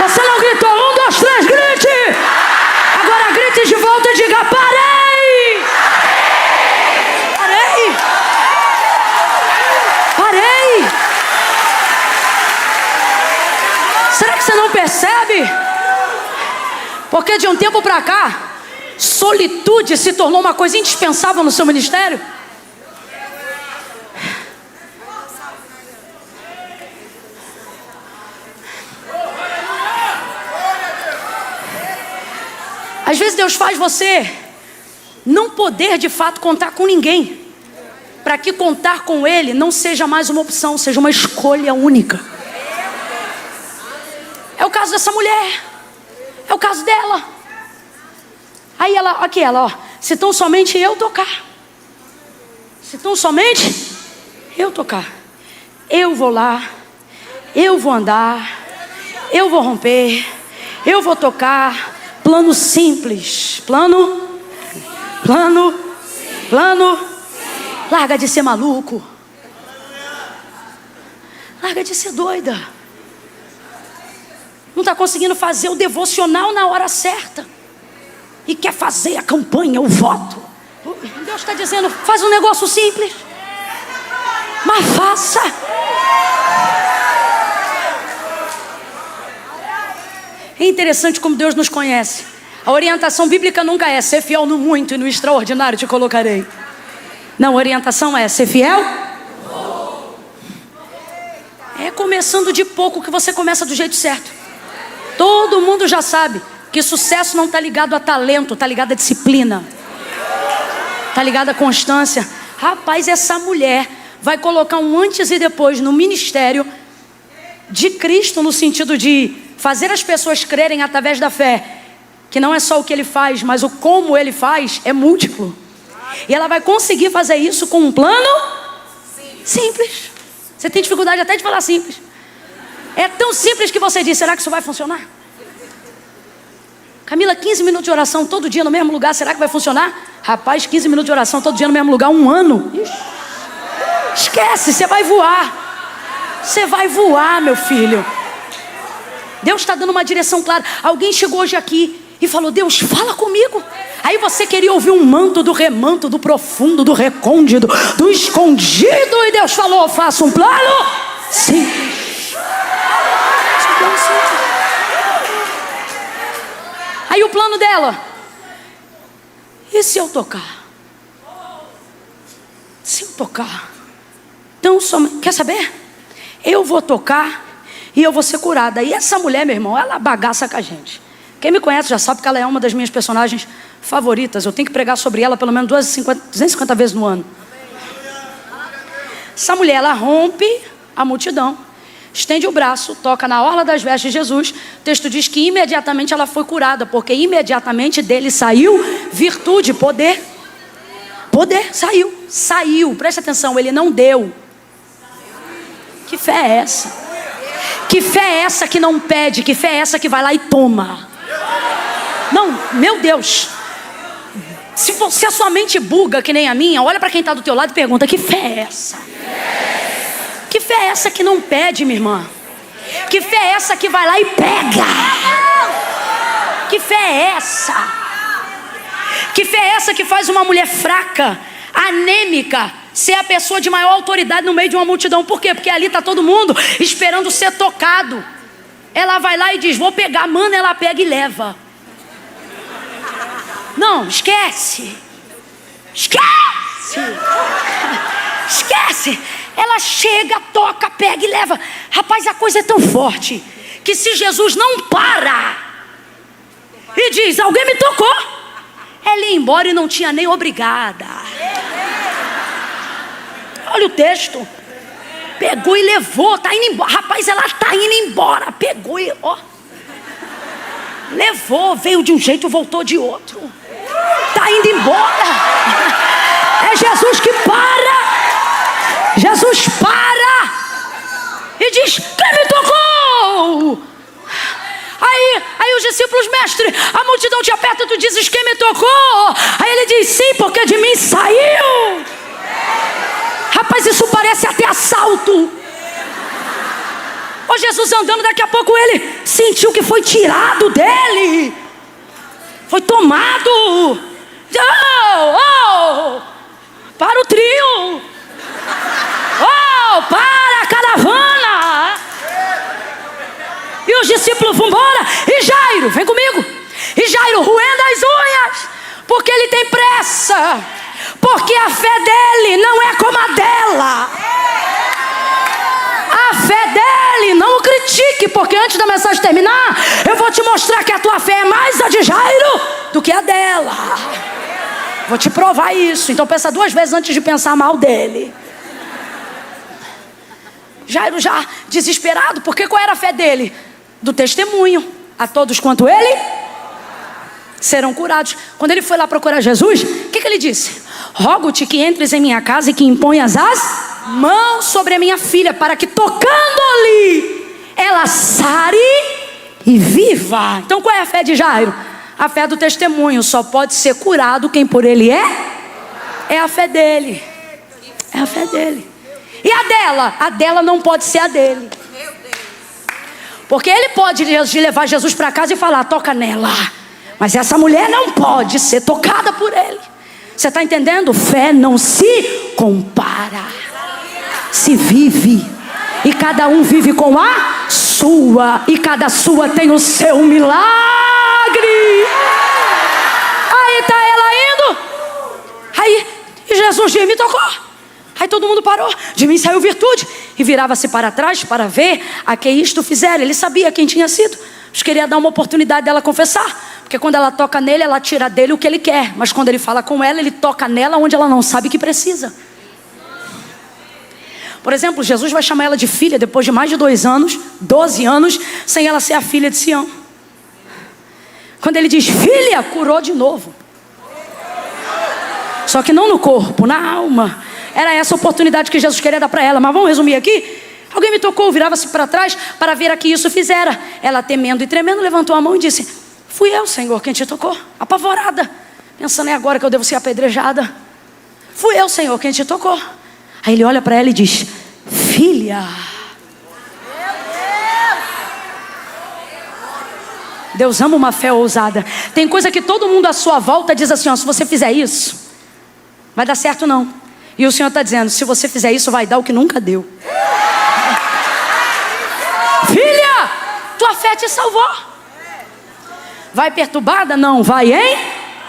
Você não gritou, 1, 2, 3, grite! Agora grite de volta e diga, parei! Parei! Parei! Será que você não percebe? Porque de um tempo para cá, solitude se tornou uma coisa indispensável no seu ministério. Às vezes Deus faz você não poder de fato contar com ninguém, para que contar com Ele não seja mais uma opção, seja uma escolha única. É o caso dessa mulher. É o caso dela. Aí ela, aqui ela, ó. Se tão somente eu tocar. Se tão somente eu tocar. Eu vou lá. Eu vou andar. Eu vou romper. Eu vou tocar. Plano simples. Plano. Larga de ser maluco. Larga de ser doida. Não está conseguindo fazer o devocional na hora certa. E quer fazer a campanha, o voto. Deus está dizendo, faz um negócio simples. Mas faça. É interessante como Deus nos conhece. A orientação bíblica nunca é ser fiel no muito e no extraordinário te colocarei. Não, a orientação é ser fiel. É começando de pouco que você começa do jeito certo. Todo mundo já sabe que sucesso não está ligado a talento, está ligado a disciplina, está ligado a constância. Rapaz, essa mulher vai colocar um antes e depois no ministério de Cristo, no sentido de fazer as pessoas crerem através da fé, que não é só o que Ele faz, mas o como Ele faz é múltiplo. E ela vai conseguir fazer isso com um plano simples. Você tem dificuldade até de falar simples. É tão simples que você diz, será que isso vai funcionar? Camila, 15 minutos de oração todo dia no mesmo lugar, será que vai funcionar? Rapaz, 15 minutos de oração todo dia no mesmo lugar, 1 ano. Ixi, esquece, você vai voar. Você vai voar, meu filho. Deus está dando uma direção clara. Alguém chegou hoje aqui e falou, Deus, fala comigo. Aí você queria ouvir um manto do remanto, do profundo, do recôndito, do escondido. E Deus falou, faça um plano simples. plano dela: e se eu tocar? Se eu tocar, então quer saber? Eu vou tocar e eu vou ser curada. E essa mulher, meu irmão, ela bagaça com a gente. Quem me conhece já sabe que ela é uma das minhas personagens favoritas. Eu tenho que pregar sobre ela pelo menos 250 vezes no ano. Essa mulher, ela rompe a multidão, estende o braço, toca na orla das vestes de Jesus. O texto diz que imediatamente ela foi curada, porque imediatamente dele saiu virtude, poder. Poder, saiu. Preste atenção, ele não deu. Que fé é essa? Que fé é essa que não pede? Que fé é essa que vai lá e toma? Não, meu Deus. Se a sua mente buga que nem a minha, olha para quem está do teu lado e pergunta: que fé é essa? Que fé é essa que não pede, minha irmã? Que fé é essa que vai lá e pega? Que fé é essa? Que fé é essa que faz uma mulher fraca, anêmica, ser a pessoa de maior autoridade no meio de uma multidão? Por quê? Porque ali está todo mundo esperando ser tocado. Ela vai lá e diz: vou pegar. Mano, ela pega e leva. Não, esquece. Esquece. Ela chega, toca, pega e leva. Rapaz, a coisa é tão forte que se Jesus não para e diz: alguém me tocou, ela ia embora e não tinha nem obrigada. Olha o texto. Pegou e levou, tá indo embora. Rapaz, ela tá indo embora. Pegou e levou, veio de um jeito, voltou de outro. Tá indo embora. É Jesus que para. Jesus para e diz: quem me tocou? Aí os discípulos: mestre, a multidão te aperta, tu dizes: quem me tocou? Aí ele diz: sim, porque de mim saiu. Rapaz, isso parece até assalto. Jesus andando, daqui a pouco ele sentiu que foi tirado dele, foi tomado. Para o trio. Para a caravana. E os discípulos vão embora. E Jairo, vem comigo. E Jairo roendo as unhas, porque ele tem pressa, porque a fé dele não é como a dela. A fé dele, não o critique, porque antes da mensagem terminar, eu vou te mostrar que a tua fé é mais a de Jairo do que a dela. Vou te provar isso. Então pensa duas vezes antes de pensar mal dele. Jairo já desesperado, porque qual era a fé dele? Do testemunho. A todos quanto ele serão curados. Quando ele foi lá procurar Jesus, o que ele disse? Rogo-te que entres em minha casa e que imponhas as mãos sobre a minha filha, para que tocando-lhe ela sare e viva. Então qual é a fé de Jairo? A fé do testemunho. Só pode ser curado quem por ele é a fé dele. É a fé dele. E a dela? A dela não pode ser a dele. Porque ele pode levar Jesus para casa e falar: toca nela. Mas essa mulher não pode ser tocada por ele. Você está entendendo? Fé não se compara, se vive. E cada um vive com a sua. E cada sua tem o seu milagre. Aí tá ela indo. Aí Jesus diz: me tocou. Aí todo mundo parou. De mim saiu virtude. E virava-se para trás para ver a que isto fizeram. Ele sabia quem tinha sido, mas queria dar uma oportunidade dela confessar. Porque quando ela toca nele, ela tira dele o que ele quer. Mas quando ele fala com ela, ele toca nela onde ela não sabe que precisa. Por exemplo, Jesus vai chamar ela de filha depois de mais de 2 anos, 12 anos, sem ela ser a filha de Sião. Quando ele diz filha, curou de novo. Só que não no corpo, na alma. Era essa a oportunidade que Jesus queria dar para ela. Mas vamos resumir aqui. Alguém me tocou, virava-se para trás para ver a que isso fizera. Ela, temendo e tremendo, levantou a mão e disse: fui eu, Senhor, quem te tocou. Apavorada, pensando: é agora que eu devo ser apedrejada. Fui eu, Senhor, quem te tocou. Aí ele olha para ela e diz: filha. Deus ama uma fé ousada. Tem coisa que todo mundo à sua volta diz assim: se você fizer isso, vai dar certo não. E o Senhor está dizendo: se você fizer isso, vai dar o que nunca deu. Filha, tua fé te salvou. Vai perturbada? Não, vai em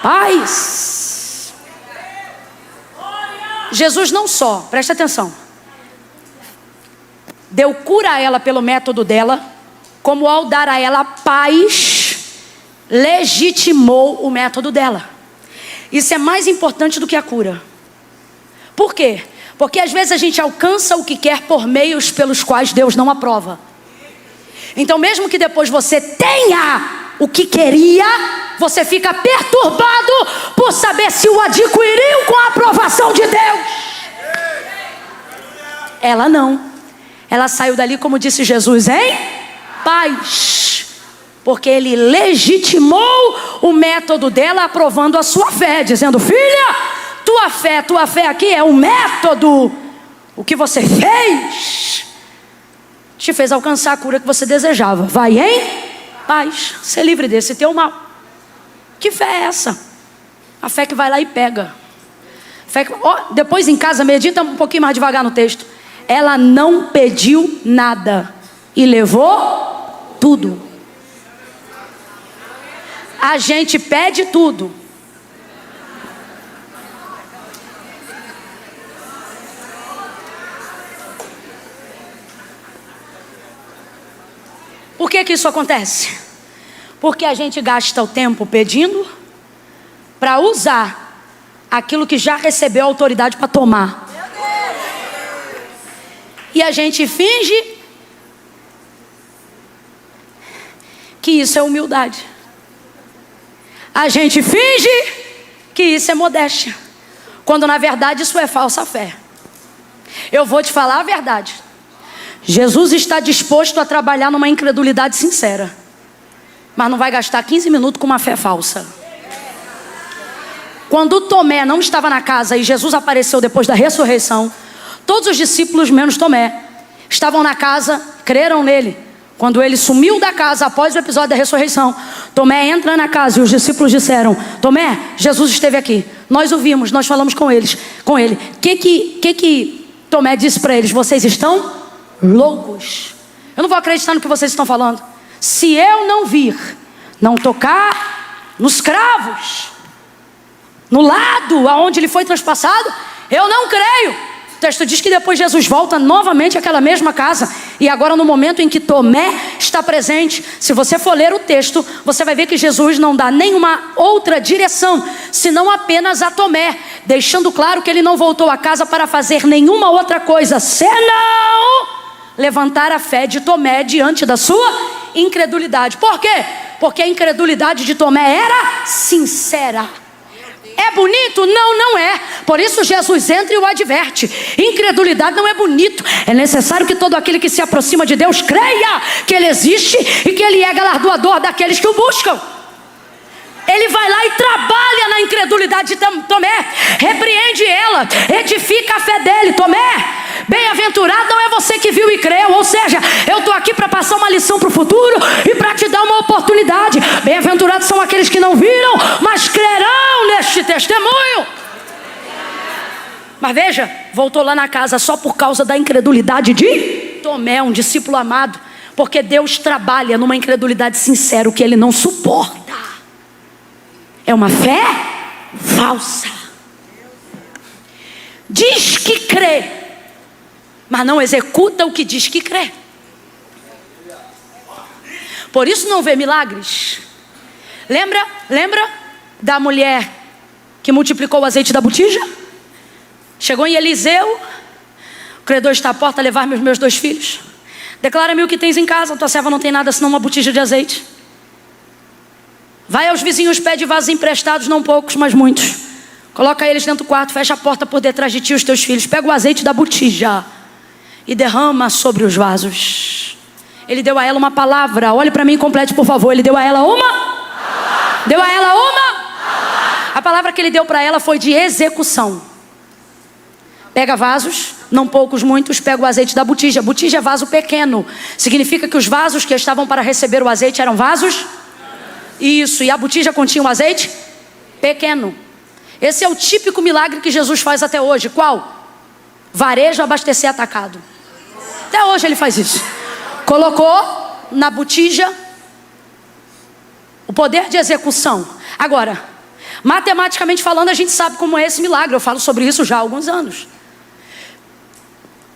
paz. Jesus não só, presta atenção, deu cura a ela pelo método dela, como ao dar a ela paz, legitimou o método dela. Isso é mais importante do que a cura. Por quê? Porque às vezes a gente alcança o que quer por meios pelos quais Deus não aprova. Então mesmo que depois você tenha o que queria, você fica perturbado por saber se o adquiriu com a aprovação de Deus. Ela não. Ela saiu dali, como disse Jesus, em paz. Porque ele legitimou o método dela, aprovando a sua fé, dizendo: filha, tua fé aqui é um método. O que você fez te fez alcançar a cura que você desejava. Vai em paz, ser livre desse teu mal. Que fé é essa? A fé que vai lá e pega. Fé que... depois em casa medita um pouquinho mais devagar no texto. Ela não pediu nada e levou tudo. A gente pede tudo. Por que que isso acontece? Porque a gente gasta o tempo pedindo para usar aquilo que já recebeu a autoridade para tomar. E a gente finge que isso é humildade. A gente finge que isso é modéstia, quando na verdade isso é falsa fé. Eu vou te falar a verdade. Jesus está disposto a trabalhar numa incredulidade sincera, mas não vai gastar 15 minutos com uma fé falsa. Quando Tomé não estava na casa e Jesus apareceu depois da ressurreição, todos os discípulos, menos Tomé, estavam na casa, creram nele. Quando ele sumiu da casa após o episódio da ressurreição, Tomé entra na casa e os discípulos disseram: Tomé, Jesus esteve aqui, nós o vimos, nós falamos com ele. Que Tomé disse para eles? Vocês estão loucos. Eu não vou acreditar no que vocês estão falando. Se eu não vir, não tocar nos cravos, no lado aonde ele foi transpassado, eu não creio. O texto diz que depois Jesus volta novamente àquela mesma casa. E agora no momento em que Tomé está presente, se você for ler o texto, você vai ver que Jesus não dá nenhuma outra direção, senão apenas a Tomé, deixando claro que ele não voltou à casa para fazer nenhuma outra coisa, senão levantar a fé de Tomé diante da sua incredulidade. Por quê? Porque a incredulidade de Tomé era sincera. É bonito? Não, não é. Por isso Jesus entra e o adverte. Incredulidade não é bonito. É necessário que todo aquele que se aproxima de Deus creia que Ele existe e que Ele é galardoador daqueles que o buscam. Ele vai lá e trabalha na incredulidade de Tomé, repreende ela, edifica a fé dele. Tomé, bem-aventurado não é você que viu e creu. Ou seja, eu estou aqui para passar uma lição para o futuro e para te dar uma oportunidade. Bem-aventurados são aqueles que não viram, mas crerão neste testemunho. Mas veja, voltou lá na casa só por causa da incredulidade de Tomé, um discípulo amado. Porque Deus trabalha numa incredulidade sincera, o que Ele não suporta é uma fé falsa. Diz que crê, mas não executa o que diz que crê. Por isso não vê milagres. Lembra da mulher que multiplicou o azeite da botija? Chegou em Eliseu: o credor está à porta a levar meus 2 filhos. Declara-me o que tens em casa. Tua serva não tem nada senão uma botija de azeite. Vai aos vizinhos, pede vasos emprestados, não poucos, mas muitos. Coloca eles dentro do quarto, fecha a porta por detrás de ti e os teus filhos. Pega o azeite da botija e derrama sobre os vasos. Ele deu a ela uma palavra. Olhe para mim e complete, por favor. Ele deu a ela uma? Deu a ela uma? A palavra que ele deu para ela foi de execução. Pega vasos, não poucos, muitos. Pega o azeite da botija. Botija é vaso pequeno. Significa que os vasos que estavam para receber o azeite eram vasos? Isso, e a botija continha um azeite pequeno. Esse é o típico milagre que Jesus faz até hoje. Qual? Varejo abastecer atacado. Até hoje ele faz isso. Colocou na botija O poder de execução. Agora, matematicamente falando, a gente sabe como é esse milagre. Eu falo sobre isso já há alguns anos.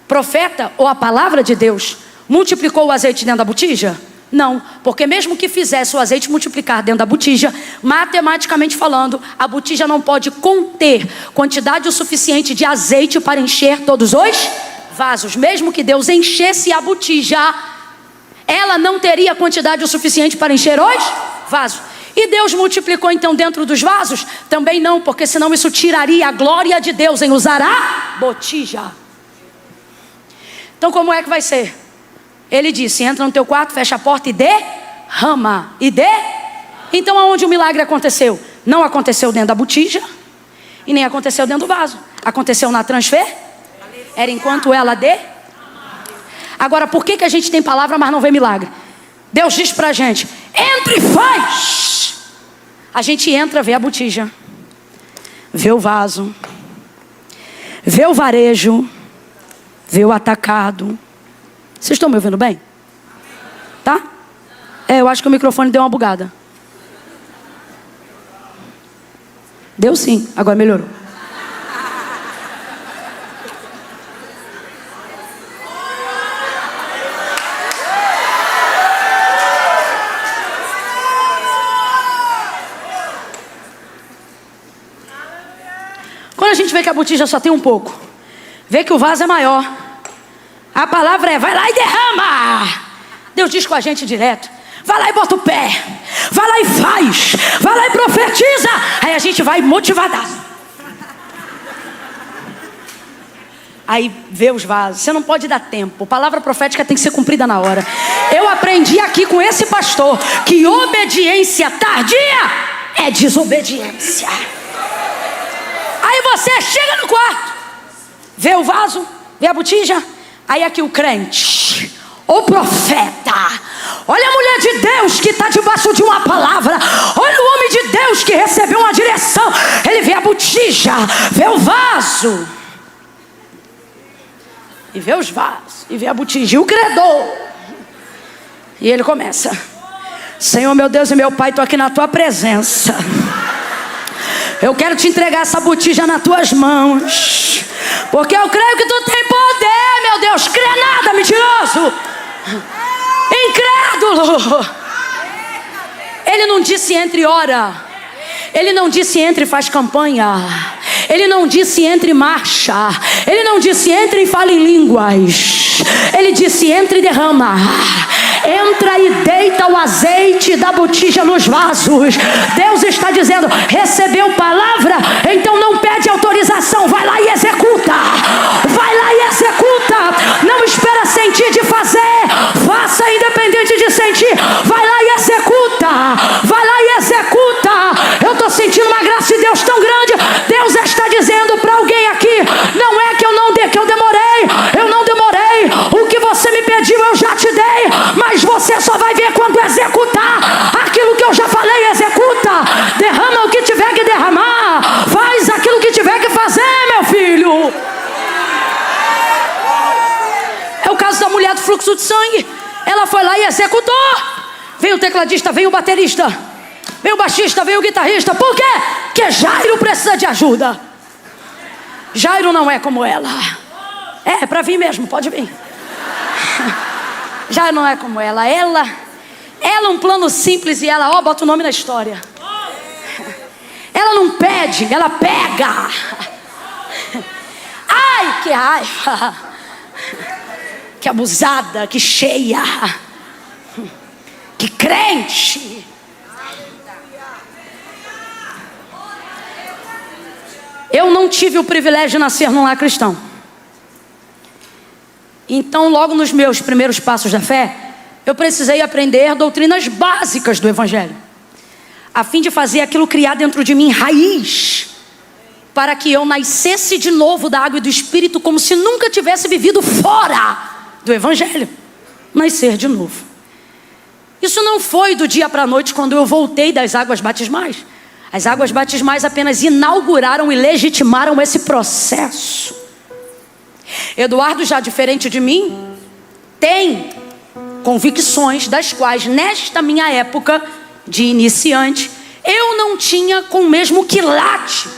Profeta ou a palavra de Deus multiplicou o azeite dentro da botija? Não, porque mesmo que fizesse o azeite multiplicar dentro da botija, matematicamente falando, a botija não pode conter quantidade o suficiente de azeite para encher todos os vasos. Mesmo que Deus enchesse a botija, ela não teria quantidade o suficiente para encher os vasos. E Deus multiplicou então dentro dos vasos? Também não, porque senão isso tiraria a glória de Deus em usar a botija. Então como é que vai ser? Ele disse, entra no teu quarto, fecha a porta e derrama. Então aonde o milagre aconteceu? Não aconteceu dentro da botija e nem aconteceu dentro do vaso. Aconteceu na transfer. Era enquanto ela Agora, por que a gente tem palavra, mas não vê milagre? Deus diz pra gente, entra e faz. A gente entra, vê a botija, vê o vaso, vê o varejo, vê o atacado. Vocês estão me ouvindo bem? Tá? Eu acho que o microfone deu uma bugada. Deu sim, agora melhorou. Quando a gente vê que a botija só tem um pouco, vê que o vaso é maior, a palavra é, vai lá e derrama. Deus diz com a gente direto, vai lá e bota o pé, vai lá e faz, vai lá e profetiza. Aí a gente vai motivadaço. Aí vê os vasos, você não pode dar tempo, palavra profética tem que ser cumprida na hora. Eu aprendi aqui com esse pastor que obediência tardia é desobediência. Aí você chega no quarto, vê o vaso, vê a botija. Aí aqui o crente, o profeta, olha a mulher de Deus que está debaixo de uma palavra, olha o homem de Deus que recebeu uma direção. Ele vê a botija, vê o vaso, e vê os vasos, e vê a botija, e o credor. E ele começa, Senhor meu Deus e meu Pai, estou aqui na tua presença. Eu quero te entregar essa botija nas tuas mãos, porque eu creio que tu tem poder, meu Deus. Crê nada, mentiroso, incrédulo. Ele não disse entre e ora, ele não disse entre e faz campanha, ele não disse entre e marcha, ele não disse entre e fala em línguas, ele disse entre e derrama. Entra e deita o azeite da botija nos vasos. Deus está dizendo, recebeu palavra? Então não pede autorização, vai lá e executa. Vai lá e executa. Não espera sentir de fazer, faça independente de sentir. Vai lá e executa. Vai lá e executa. Eu estou sentindo uma graça de Deus tão grande. Deus está dizendo para alguém aqui, não é que eu demorei, eu não demorei. O que você me pediu eu já te dei, mas você só vai ver quando executar aquilo que eu já falei. Executa, derrama o que tiver que derramar, faz aquilo que tiver que fazer, meu filho. É o caso da mulher do fluxo de sangue. Ela foi lá e executou. Veio o tecladista, veio o baterista, veio o baixista, veio o guitarrista. Por quê? Porque Jairo precisa de ajuda. Jairo não é como ela. É pra vir mesmo, pode vir. Já não é como ela. Ela um plano simples e ela, bota o nome na história. Ela não pede, ela pega. Ai, que raiva. Que abusada, que cheia. Que crente. Eu não tive o privilégio de nascer num lar cristão. Então, logo nos meus primeiros passos da fé, eu precisei aprender doutrinas básicas do Evangelho, a fim de fazer aquilo criar dentro de mim raiz, para que eu nascesse de novo da água e do Espírito, como se nunca tivesse vivido fora do Evangelho. Nascer de novo. Isso não foi do dia para a noite, quando eu voltei das águas batismais. As águas batismais apenas inauguraram e legitimaram esse processo. Eduardo, já diferente de mim, tem convicções das quais nesta minha época de iniciante, eu não tinha com o mesmo quilate,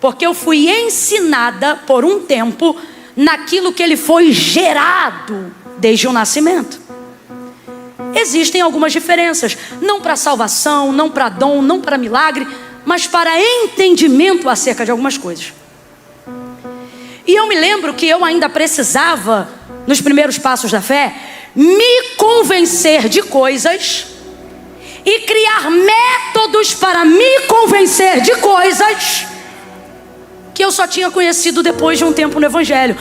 porque eu fui ensinada por um tempo naquilo que ele foi gerado desde o nascimento. Existem algumas diferenças, não para salvação, não para dom, não para milagre, mas para entendimento acerca de algumas coisas. E eu me lembro que eu ainda precisava, nos primeiros passos da fé, me convencer de coisas e criar métodos para me convencer de coisas que eu só tinha conhecido depois de um tempo no Evangelho.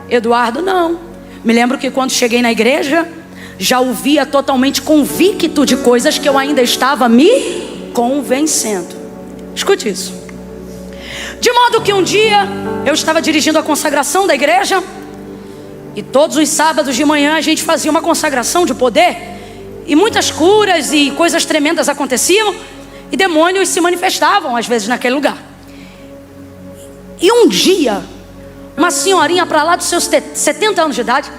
Eduardo, não. Me lembro que quando cheguei na igreja, já ouvia totalmente convicto de coisas que eu ainda estava me convencendo. Escute isso. De modo que um dia eu estava dirigindo a consagração da igreja, e todos os sábados de manhã a gente fazia uma consagração de poder, e muitas curas e coisas tremendas aconteciam, e demônios se manifestavam às vezes naquele lugar. E um dia, uma senhorinha para lá dos seus 70 anos de idade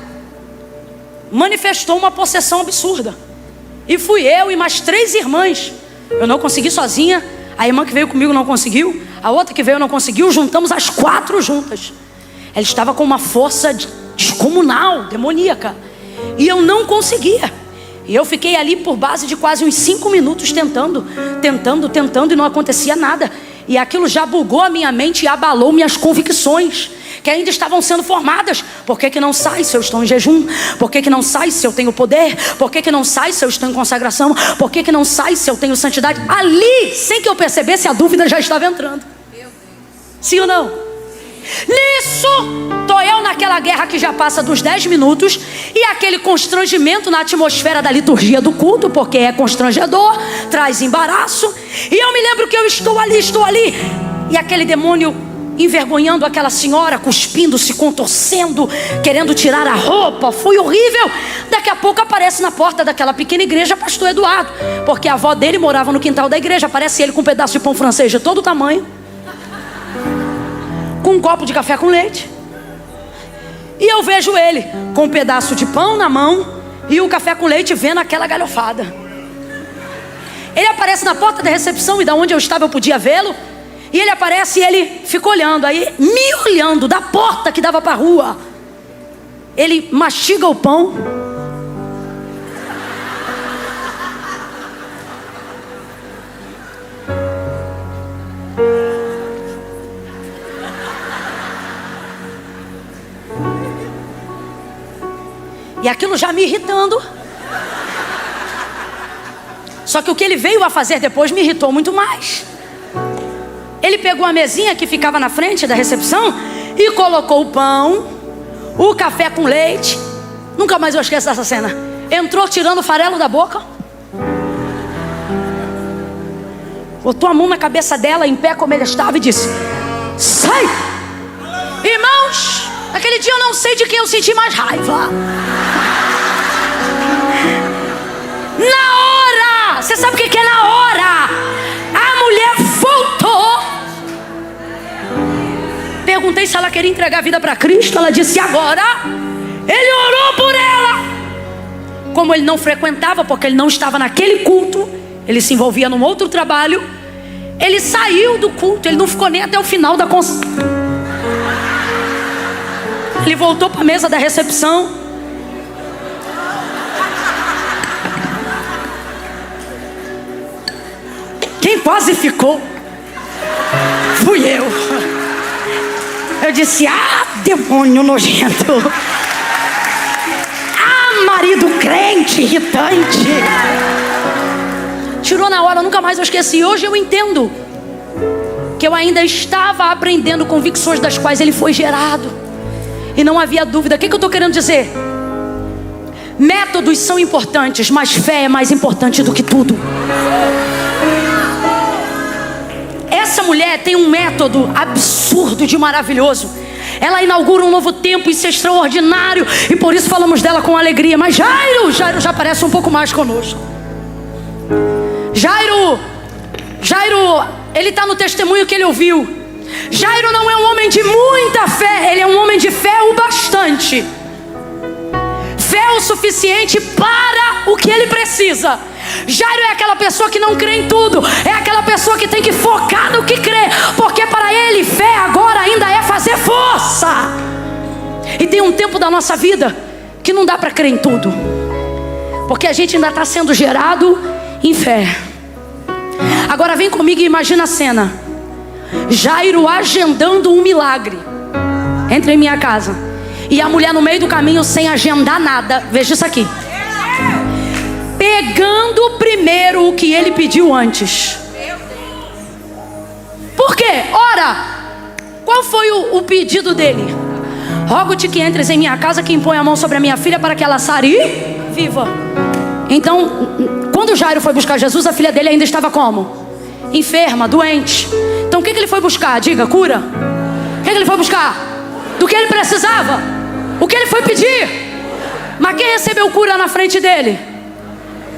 manifestou uma possessão absurda. E fui eu e mais 3 irmãs. Eu não consegui sozinha, a irmã que veio comigo não conseguiu, a outra que veio não conseguiu, juntamos as 4 juntas. Ela estava com uma força descomunal, demoníaca, e eu não conseguia. E eu fiquei ali por base de quase uns 5 minutos tentando, e não acontecia nada. E aquilo já bugou a minha mente e abalou minhas convicções, que ainda estavam sendo formadas. Por que não sai se eu estou em jejum? Por que não sai se eu tenho poder? Por que não sai se eu estou em consagração? Por que não sai se eu tenho santidade? Ali, sem que eu percebesse, a dúvida já estava entrando. Sim ou não? Nisso, tô eu naquela guerra que já passa dos 10 minutos, e aquele constrangimento na atmosfera da liturgia do culto, porque é constrangedor, traz embaraço. E eu me lembro que eu estou ali, e aquele demônio envergonhando aquela senhora, cuspindo, se contorcendo, querendo tirar a roupa. Foi horrível. Daqui a pouco aparece na porta daquela pequena igreja pastor Eduardo, porque a avó dele morava no quintal da igreja. Aparece ele com um pedaço de pão francês de todo tamanho, com um copo de café com leite. E eu vejo ele com um pedaço de pão na mão e o café com leite, vendo aquela galhofada. Ele aparece na porta da recepção, e da onde eu estava eu podia vê-lo. E ele aparece e ele fica olhando, aí me olhando da porta que dava para a rua. Ele mastiga o pão, e aquilo já me irritando. Só que o que ele veio a fazer depois me irritou muito mais. Ele pegou a mesinha que ficava na frente da recepção e colocou o pão, o café com leite. Nunca mais eu esqueço dessa cena. Entrou tirando o farelo da boca, botou a mão na cabeça dela, em pé como ele estava, e disse: sai! Irmãos, naquele dia eu não sei de quem eu senti mais raiva. Na hora, você sabe o que é na hora? A mulher voltou. Perguntei se ela queria entregar a vida para Cristo. Ela disse agora. Ele orou por ela. Como ele não frequentava, porque ele não estava naquele culto, ele se envolvia num outro trabalho, ele saiu do culto. Ele não ficou nem até o final da Ele voltou para a mesa da recepção. Quem quase ficou fui eu. Eu disse: ah, demônio nojento. Ah, marido crente irritante. Tirou na hora, nunca mais eu esqueci. Hoje eu entendo que eu ainda estava aprendendo convicções das quais ele foi gerado, e não havia dúvida. O que eu estou querendo dizer? Métodos são importantes, mas fé é mais importante do que tudo. Essa mulher tem um método absurdo de maravilhoso. Ela inaugura um novo tempo, isso é extraordinário, e por isso falamos dela com alegria. Mas Jairo já aparece um pouco mais conosco. Jairo, ele está no testemunho que ele ouviu. Jairo não é um homem de muita fé, ele é um homem de fé o bastante. Fé o suficiente para o que ele precisa. Jairo é aquela pessoa que não crê em tudo. É aquela pessoa que tem que focar no que crê, porque para ele fé agora ainda é fazer força. E tem um tempo da nossa vida que não dá para crer em tudo, porque a gente ainda está sendo gerado em fé. Agora vem comigo e imagina a cena. Jairo agendando um milagre. Entra em minha casa e a mulher no meio do caminho sem agendar nada. Veja isso aqui. Pegando primeiro o que ele pediu antes. Por quê? Ora, qual foi o pedido dele? Rogo-te que entres em minha casa, que impõe a mão sobre a minha filha para que ela sare e viva. Então, quando Jairo foi buscar Jesus, a filha dele ainda estava como? Enferma, doente. Então o que ele foi buscar? Diga, cura. O que ele foi buscar? Do que ele precisava? O que ele foi pedir? Mas quem recebeu cura na frente dele?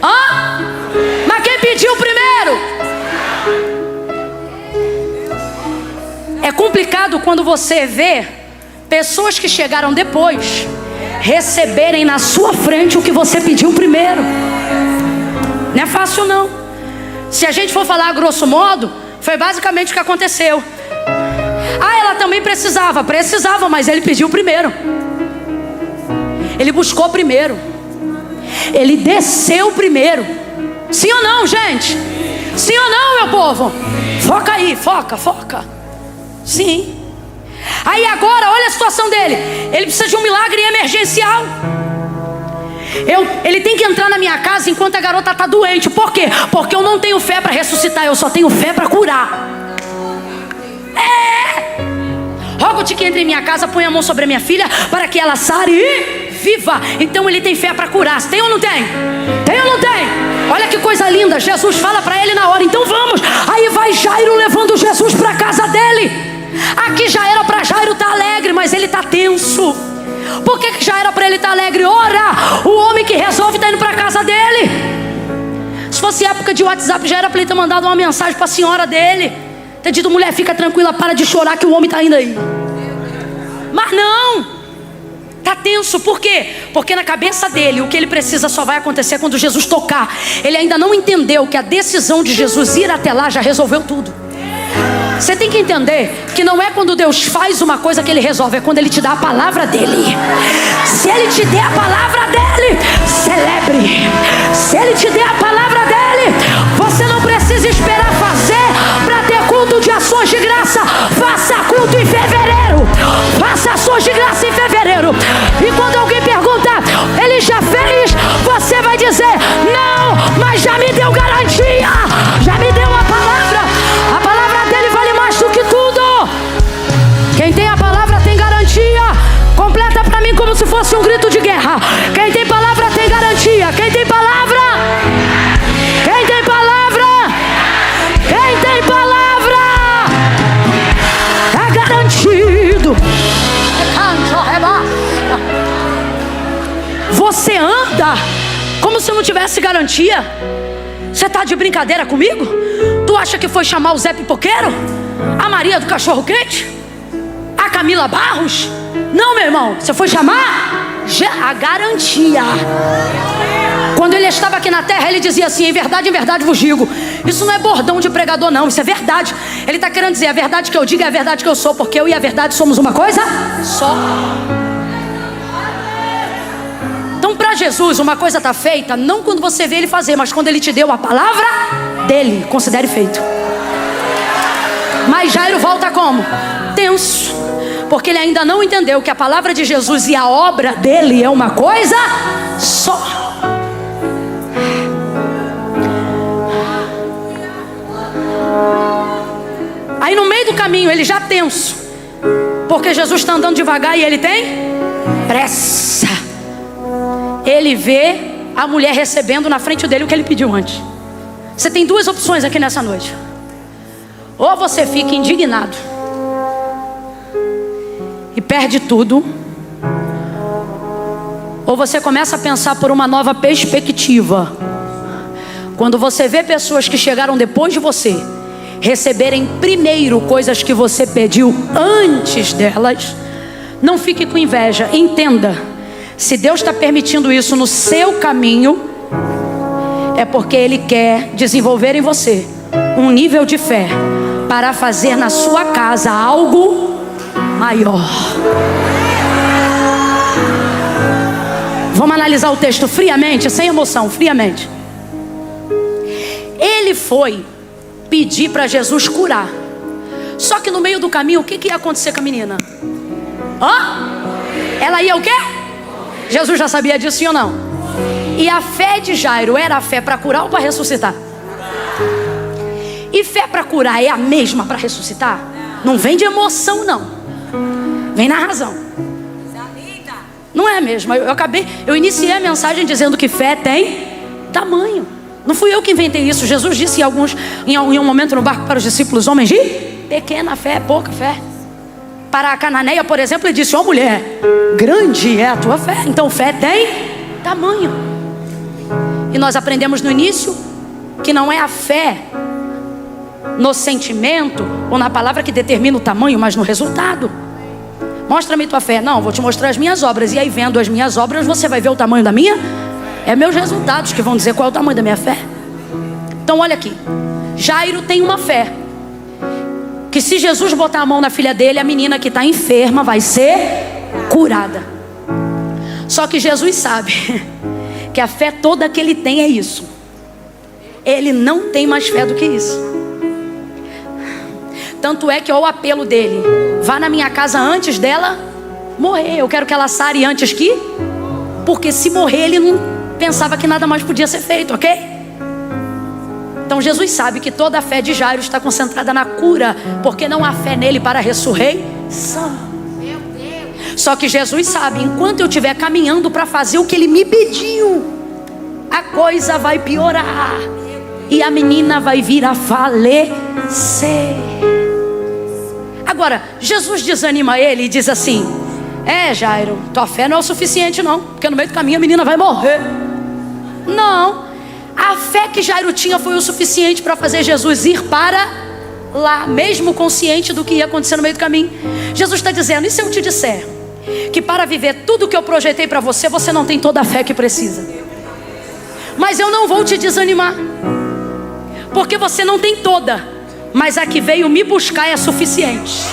Hã? Mas quem pediu primeiro? É complicado quando você vê pessoas que chegaram depois receberem na sua frente o que você pediu primeiro. Não é fácil não. Se a gente for falar a grosso modo, foi basicamente o que aconteceu. Ah, ela também precisava, mas ele pediu primeiro. Ele buscou primeiro. Ele desceu primeiro. Sim ou não, gente? Sim ou não, meu povo? Foca aí, foca. Sim. Aí agora, olha a situação dele. Ele precisa de um milagre emergencial. Ele tem que entrar na minha casa enquanto a garota está doente. Por quê? Porque eu não tenho fé para ressuscitar, eu só tenho fé para curar. Rogo-te que entre em minha casa, põe a mão sobre a minha filha para que ela sare e viva. Então ele tem fé para curar. Tem ou não tem? Tem ou não tem? Olha que coisa linda. Jesus fala para ele na hora, então vamos. Aí vai Jairo levando Jesus para a casa dele. Aqui já era para Jairo estar alegre, mas ele está tenso. Por que já era para ele estar alegre? Ora, o homem que resolve está indo para a casa dele. Se fosse época de WhatsApp, já era para ele ter mandado uma mensagem para a senhora dele, ter dito, mulher, fica tranquila, para de chorar que o homem está indo aí. Mas não, está tenso. Por quê? Porque na cabeça dele, o que ele precisa só vai acontecer quando Jesus tocar. Ele ainda não entendeu que a decisão de Jesus ir até lá já resolveu tudo. Você tem que entender que não é quando Deus faz uma coisa que Ele resolve, é quando Ele te dá a palavra dEle. Se Ele te der a palavra dEle, celebre. Se Ele te der a palavra dEle, você não precisa esperar fazer para ter culto de ações de graça. Faça culto em fevereiro. Faça ações de graça em fevereiro. E quando alguém perguntar, Ele já fez? Você vai dizer, não, mas já me deu garantia. Já me deu a palavra. A palavra dEle vale mais do que tudo. Quem tem a palavra tem garantia. Completa para mim como se fosse um grito de guerra. Quem tem palavra tem garantia. Quem tem palavra? Quem tem palavra? Quem tem palavra? É garantido. Você anda como se não tivesse garantia. Você está de brincadeira comigo? Tu acha que foi chamar o Zé Pipoqueiro? A Maria do Cachorro Quente? A Camila Barros? Não, meu irmão, você foi chamar a garantia. Quando ele estava aqui na terra, ele dizia assim, em verdade vos digo. Isso não é bordão de pregador não, isso é verdade. Ele está querendo dizer, a verdade que eu digo é a verdade que eu sou, porque eu e a verdade somos uma coisa só. Então para Jesus uma coisa está feita não quando você vê Ele fazer, mas quando Ele te deu a palavra dEle. Considere feito. Mas Jairo volta como? Tenso, porque ele ainda não entendeu que a palavra de Jesus e a obra dEle é uma coisa só. Aí no meio do caminho ele já tenso, porque Jesus está andando devagar e ele tem pressa. Ele vê a mulher recebendo na frente dele o que ele pediu antes. Você tem duas opções aqui nessa noite. Ou você fica indignado e perde tudo, ou você começa a pensar por uma nova perspectiva. Quando você vê pessoas que chegaram depois de você receberem primeiro coisas que você pediu antes delas, não fique com inveja. Entenda, se Deus está permitindo isso no seu caminho, é porque Ele quer desenvolver em você um nível de fé para fazer na sua casa algo maior. Vamos analisar o texto friamente, sem emoção, friamente. Ele foi pedir para Jesus curar. Só que no meio do caminho, o que ia acontecer com a menina? Ela ia o quê? Jesus já sabia disso, sim ou não? E a fé de Jairo era a fé para curar ou para ressuscitar? E fé para curar é a mesma para ressuscitar? Não vem de emoção, não. Vem na razão. Não é mesmo. Eu iniciei a mensagem dizendo que fé tem tamanho. Não fui eu que inventei isso. Jesus disse em um momento no barco para os discípulos: homens de pequena fé, pouca fé. Para a cananeia, por exemplo, ele disse: ó mulher, grande é a tua fé. Então fé tem tamanho. E nós aprendemos no início que não é a fé no sentimento ou na palavra que determina o tamanho, mas no resultado. Mostra-me tua fé. Não, vou te mostrar as minhas obras. E aí, vendo as minhas obras, você vai ver o tamanho da minha. É meus resultados que vão dizer qual é o tamanho da minha fé. Então olha aqui, Jairo tem uma fé que se Jesus botar a mão na filha dele, a menina que está enferma vai ser curada. Só que Jesus sabe que a fé toda que ele tem é isso. Ele não tem mais fé do que isso. Tanto é que o apelo dele: vá na minha casa antes dela morrer. Eu quero que ela sare antes que... Porque se morrer, ele não pensava que nada mais podia ser feito, ok? Então Jesus sabe que toda a fé de Jairo está concentrada na cura, porque não há fé nele para a ressurreição. Só que Jesus sabe, enquanto eu estiver caminhando para fazer o que ele me pediu, a coisa vai piorar e a menina vai vir a falecer. Agora, Jesus desanima ele e diz assim: Jairo, tua fé não é o suficiente não, porque no meio do caminho a menina vai morrer. Não, a fé que Jairo tinha foi o suficiente para fazer Jesus ir para lá, mesmo consciente do que ia acontecer no meio do caminho. Jesus está dizendo: e se eu te disser que para viver tudo que eu projetei para você, você não tem toda a fé que precisa? Mas eu não vou te desanimar, porque você não tem toda, mas a que veio me buscar é suficiente.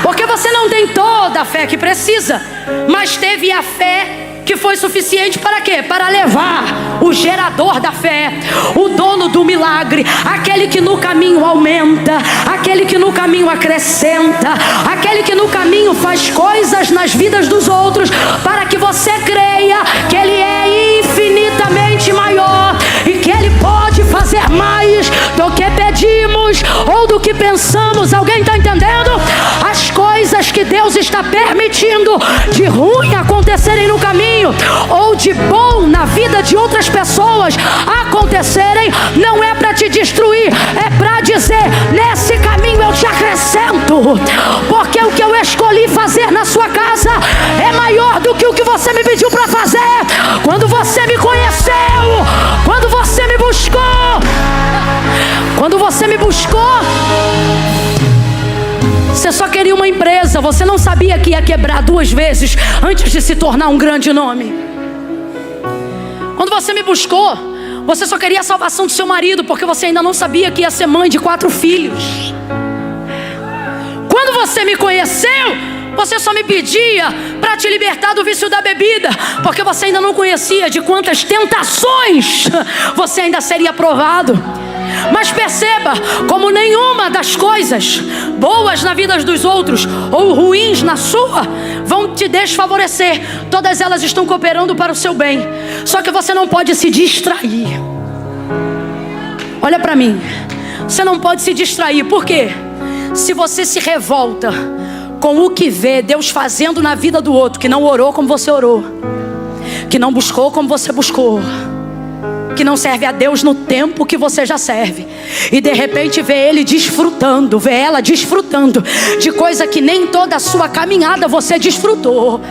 Porque você não tem toda a fé que precisa, mas teve a fé que foi suficiente para quê? Para levar o gerador da fé, o dono do milagre, aquele que no caminho aumenta, aquele que no caminho acrescenta, aquele que no caminho faz coisas nas vidas dos outros, para que você creia que ele é infinitamente maior e que ele pode fazer mais do que pedimos ou do que pensamos. Alguém está entendendo? As coisas que Deus está permitindo de ruim acontecerem no caminho, ou de bom na vida de outras pessoas acontecerem, não é para te destruir, é para dizer: nesse caminho eu te acrescento, porque o que eu escolhi fazer na sua casa é maior do que o que você me pediu para fazer. Quando você me conheceu, quando você me buscou, você só queria uma empresa, você não sabia que ia quebrar 2 vezes antes de se tornar um grande nome. Quando você me buscou, você só queria a salvação do seu marido, porque você ainda não sabia que ia ser mãe de 4 filhos. Quando você me conheceu, você só me pedia para te libertar do vício da bebida, porque você ainda não conhecia de quantas tentações você ainda seria provado. Mas perceba como nenhuma das coisas boas na vida dos outros ou ruins na sua vão te desfavorecer. Todas elas estão cooperando para o seu bem. Só que você não pode se distrair. Olha para mim, você não pode se distrair. Por quê? Se você se revolta com o que vê Deus fazendo na vida do outro, que não orou como você orou, que não buscou como você buscou, que não serve a Deus no tempo que você já serve, e de repente vê ele desfrutando, vê ela desfrutando de coisa que nem toda a sua caminhada você desfrutou.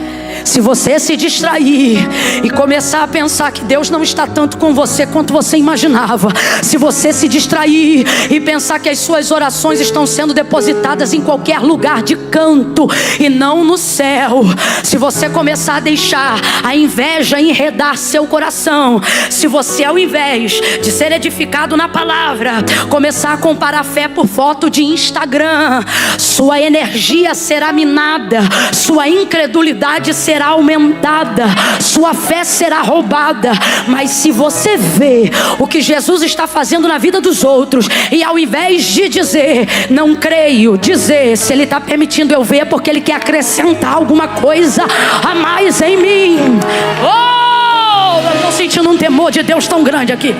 Se você se distrair e começar a pensar que Deus não está tanto com você quanto você imaginava, se você se distrair e pensar que as suas orações estão sendo depositadas em qualquer lugar de canto e não no céu, se você começar a deixar a inveja enredar seu coração, se você, ao invés de ser edificado na palavra, começar a comparar fé por foto de Instagram, sua energia será minada, sua incredulidade será aumentada, sua fé será roubada. Mas se você vê o que Jesus está fazendo na vida dos outros, e ao invés de dizer não creio, dizer se Ele está permitindo eu ver porque Ele quer acrescentar alguma coisa a mais em mim. Oh, eu estou sentindo um temor de Deus tão grande aqui.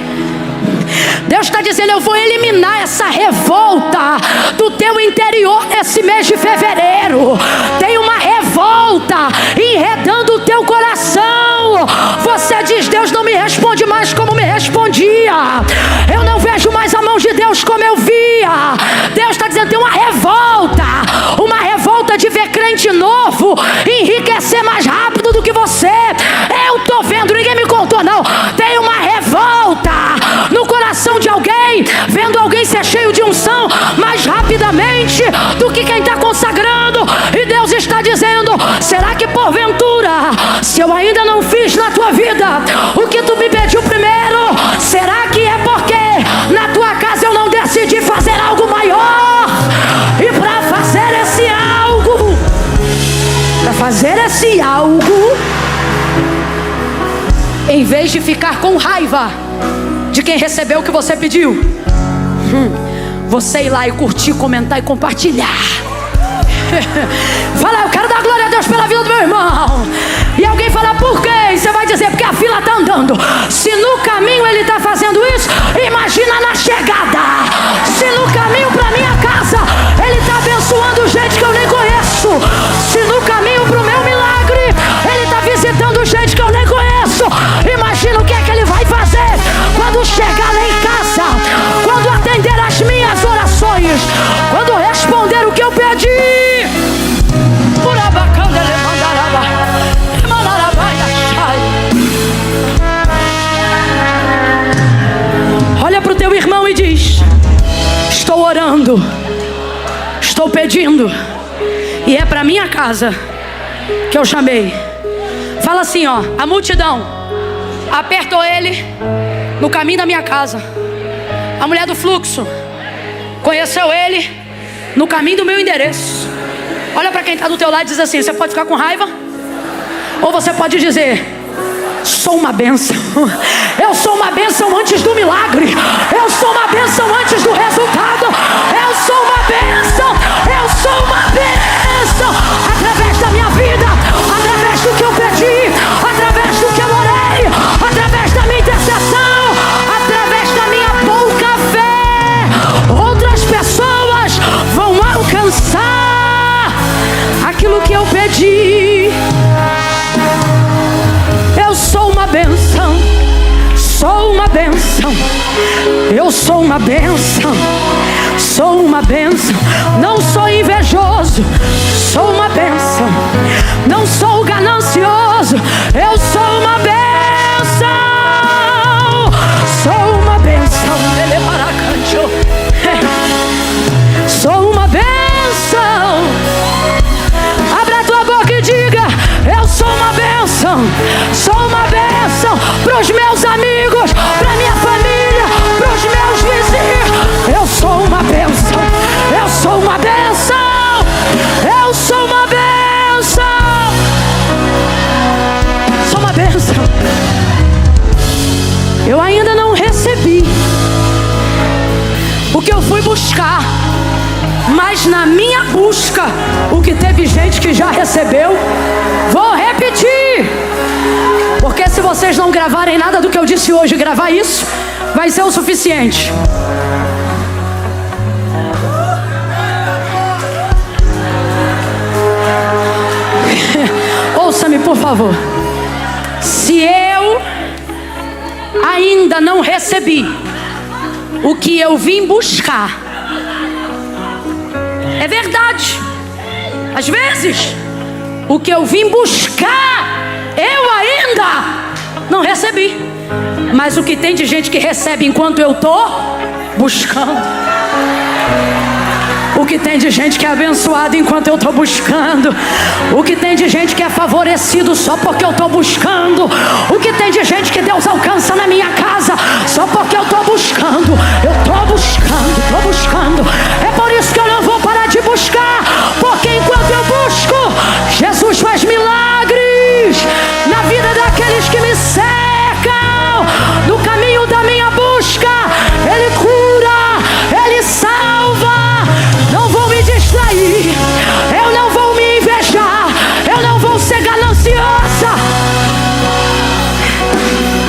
Deus está dizendo: eu vou eliminar essa revolta do teu interior nesse mês de fevereiro. Tem uma revolta enredando o teu coração. Você diz: Deus não me responde mais como me respondia, eu não vejo mais a mão de Deus como eu via. Deus está dizendo: tem uma revolta de ver crente novo enriquecer mais rápido do que você. Eu estou vendo, ninguém me contou não. Tem uma revolta no coração de alguém, vendo alguém ser cheio de unção mais rapidamente do que quem está consagrando. E Deus está dizendo: será que porventura, se eu ainda não fiz na tua vida o que tu me pediu primeiro, será que é porque na tua casa eu não decidi fazer algo maior? E para fazer esse algo, em vez de ficar com raiva de quem recebeu o que você pediu, você ir lá e curtir, comentar e compartilhar. Fala: eu quero dar glória a Deus pela vida do meu irmão. E alguém fala: por quê? E você vai dizer: porque a fila está andando. Se no caminho ele está fazendo isso, imagina na chegada. Se no caminho para minha casa ele está abençoando gente que eu nem conheço, se no caminho para o meu milagre ele está visitando gente que eu nem conheço, imagina o que é que ele vai fazer quando chegar lá em casa, quando atender as minhas orações, quando responder o que eu pedi. Olha para o teu irmão e diz: estou orando, estou pedindo, e é para minha casa que eu chamei. Fala assim, ó: a multidão apertou ele no caminho da minha casa. A mulher do fluxo conheceu ele no caminho do meu endereço. Olha para quem está do teu lado e diz assim: você pode ficar com raiva, ou você pode dizer: sou uma bênção. Eu sou uma bênção antes do milagre. Eu sou uma bênção antes do resultado. Eu sou uma bênção. Eu sou uma bênção. Através da minha vida, através do que eu pedi, através do que eu orei, através da minha intercessão, através da minha pouca fé, outras pessoas vão alcançar aquilo que eu pedi. Eu sou uma bênção, sou uma bênção. Eu sou uma bênção, sou uma bênção. Não sou invejoso, sou uma bênção. Não sou ganancioso, eu sou uma bênção. Sou uma bênção. Sou uma bênção. Abra a tua boca e diga: eu sou uma bênção. Sou uma bênção para os meus amigos, para minha família, para os meus vizinhos. Eu sou uma bênção. Eu sou uma bênção. Eu sou uma bênção. Sou uma bênção. Eu ainda não recebi o que eu fui buscar, mas na minha busca, o que teve gente que já recebeu, vou repetir. Porque se vocês não gravarem nada do que eu disse hoje, gravar isso vai ser o suficiente. Ouça-me, por favor. Se eu ainda não recebi o que eu vim buscar, é verdade, às vezes O que eu vim buscar, eu ainda não recebi. Mas o que tem de gente que recebe enquanto eu estou buscando. O que tem de gente que é abençoado enquanto eu estou buscando. O que tem de gente que é favorecido só porque eu estou buscando. O que tem de gente que Deus alcança na minha casa só porque eu estou buscando. Eu estou buscando. É por isso que eu não vou parar de buscar. Porque enquanto eu busco, Jesus faz milagres na vida daqueles que me cercam. No caminho da minha busca, Ele cura, Ele salva. Não vou me distrair, eu não vou me invejar, eu não vou ser gananciosa.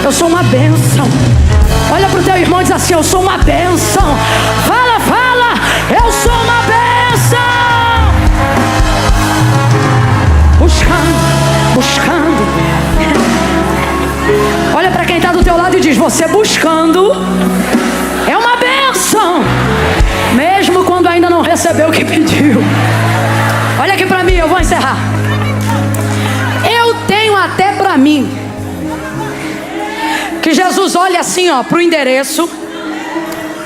Eu sou uma bênção. Olha para o teu irmão e diz assim: eu sou uma bênção. Fala, eu sou uma bênção. Buscando. Olha para quem está do teu lado e diz: você buscando é uma bênção, mesmo quando ainda não recebeu o que pediu. Olha aqui para mim, eu vou encerrar. Eu tenho até para mim que Jesus olha assim, ó, para o endereço.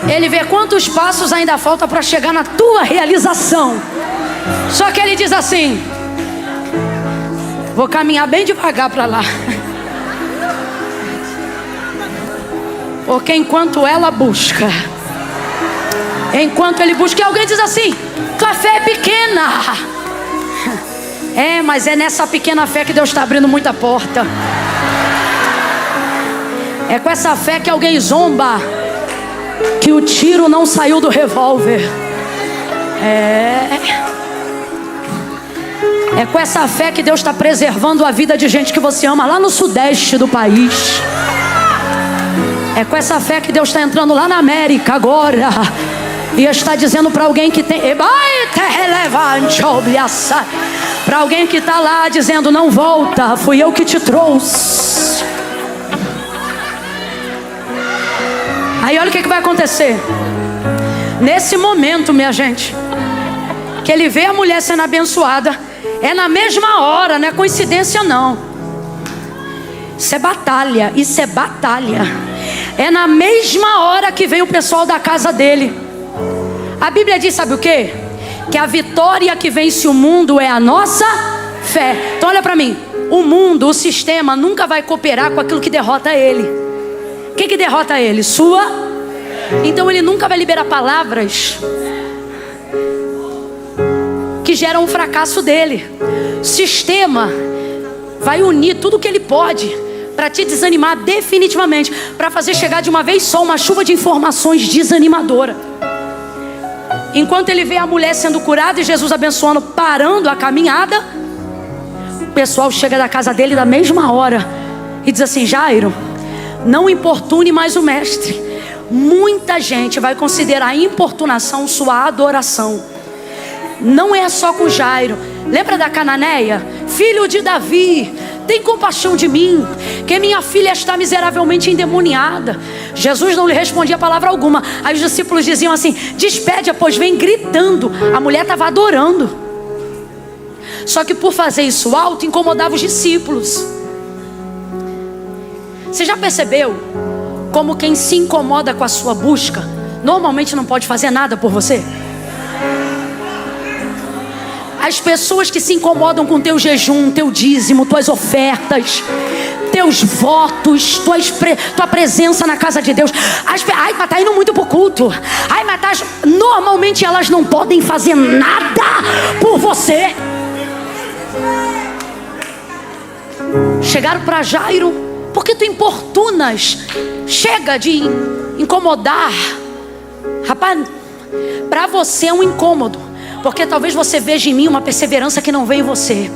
Ele vê quantos passos ainda falta para chegar na tua realização. Só que Ele diz assim: vou caminhar bem devagar para lá. Porque enquanto ela busca, enquanto ele busca, e alguém diz assim: tua fé é pequena. É, mas é nessa pequena fé que Deus está abrindo muita porta. É com essa fé que alguém zomba que o tiro não saiu do revólver. É com essa fé que Deus está preservando a vida de gente que você ama lá no sudeste do país. É com essa fé que Deus está entrando lá na América agora e está dizendo para alguém que tem, para alguém que está lá dizendo: não volta, fui eu que te trouxe. Aí olha o que vai acontecer. Nesse momento, minha gente, que ele vê a mulher sendo abençoada, é na mesma hora, não é coincidência não. Isso é batalha, isso é batalha. É na mesma hora que vem o pessoal da casa dele. A Bíblia diz, sabe o quê? Que a vitória que vence o mundo é a nossa fé. Então olha para mim. O mundo, o sistema nunca vai cooperar com aquilo que derrota ele. O que derrota ele? Sua. Então ele nunca vai liberar palavras que geram o fracasso dele. O sistema vai unir tudo que ele pode para te desanimar definitivamente, para fazer chegar de uma vez só uma chuva de informações desanimadora. Enquanto ele vê a mulher sendo curada e Jesus abençoando, parando a caminhada, o pessoal chega da casa dele da mesma hora e diz assim: Jairo, não importune mais o mestre. Muita gente vai considerar a importunação sua adoração. Não é só com Jairo. Lembra da cananeia? Filho de Davi, tem compaixão de mim, que minha filha está miseravelmente endemoniada. Jesus não lhe respondia palavra alguma. Aí os discípulos diziam assim: despede-a, pois vem gritando. A mulher estava adorando. Só que por fazer isso alto, incomodava os discípulos. Você já percebeu como quem se incomoda com a sua busca normalmente não pode fazer nada por você? As pessoas que se incomodam com teu jejum, teu dízimo, tuas ofertas, teus votos, tua presença na casa de Deus. Ai, mas tá indo muito pro culto. Ai, mas tá... Normalmente elas não podem fazer nada por você. Chegaram para Jairo: por que tu importunas? Chega de incomodar. Rapaz, para você é um incômodo, porque talvez você veja em mim uma perseverança que não vem em você.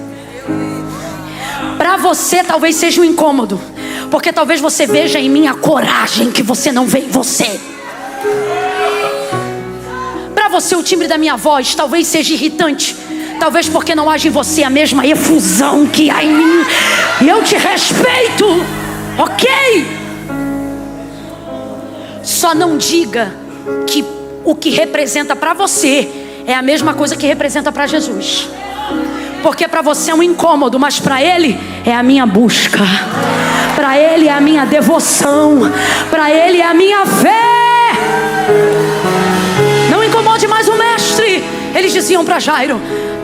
Para você talvez seja um incômodo, porque talvez você veja em mim a coragem que você não vê em você. Para você o timbre da minha voz talvez seja irritante, talvez porque não haja em você a mesma efusão que há em mim. E eu te respeito, ok? Só não diga que o que representa para você é a mesma coisa que representa para Jesus. Porque para você é um incômodo, mas para Ele é a minha busca, para Ele é a minha devoção, para Ele é a minha fé. Não incomode mais o mestre. Eles diziam para Jairo: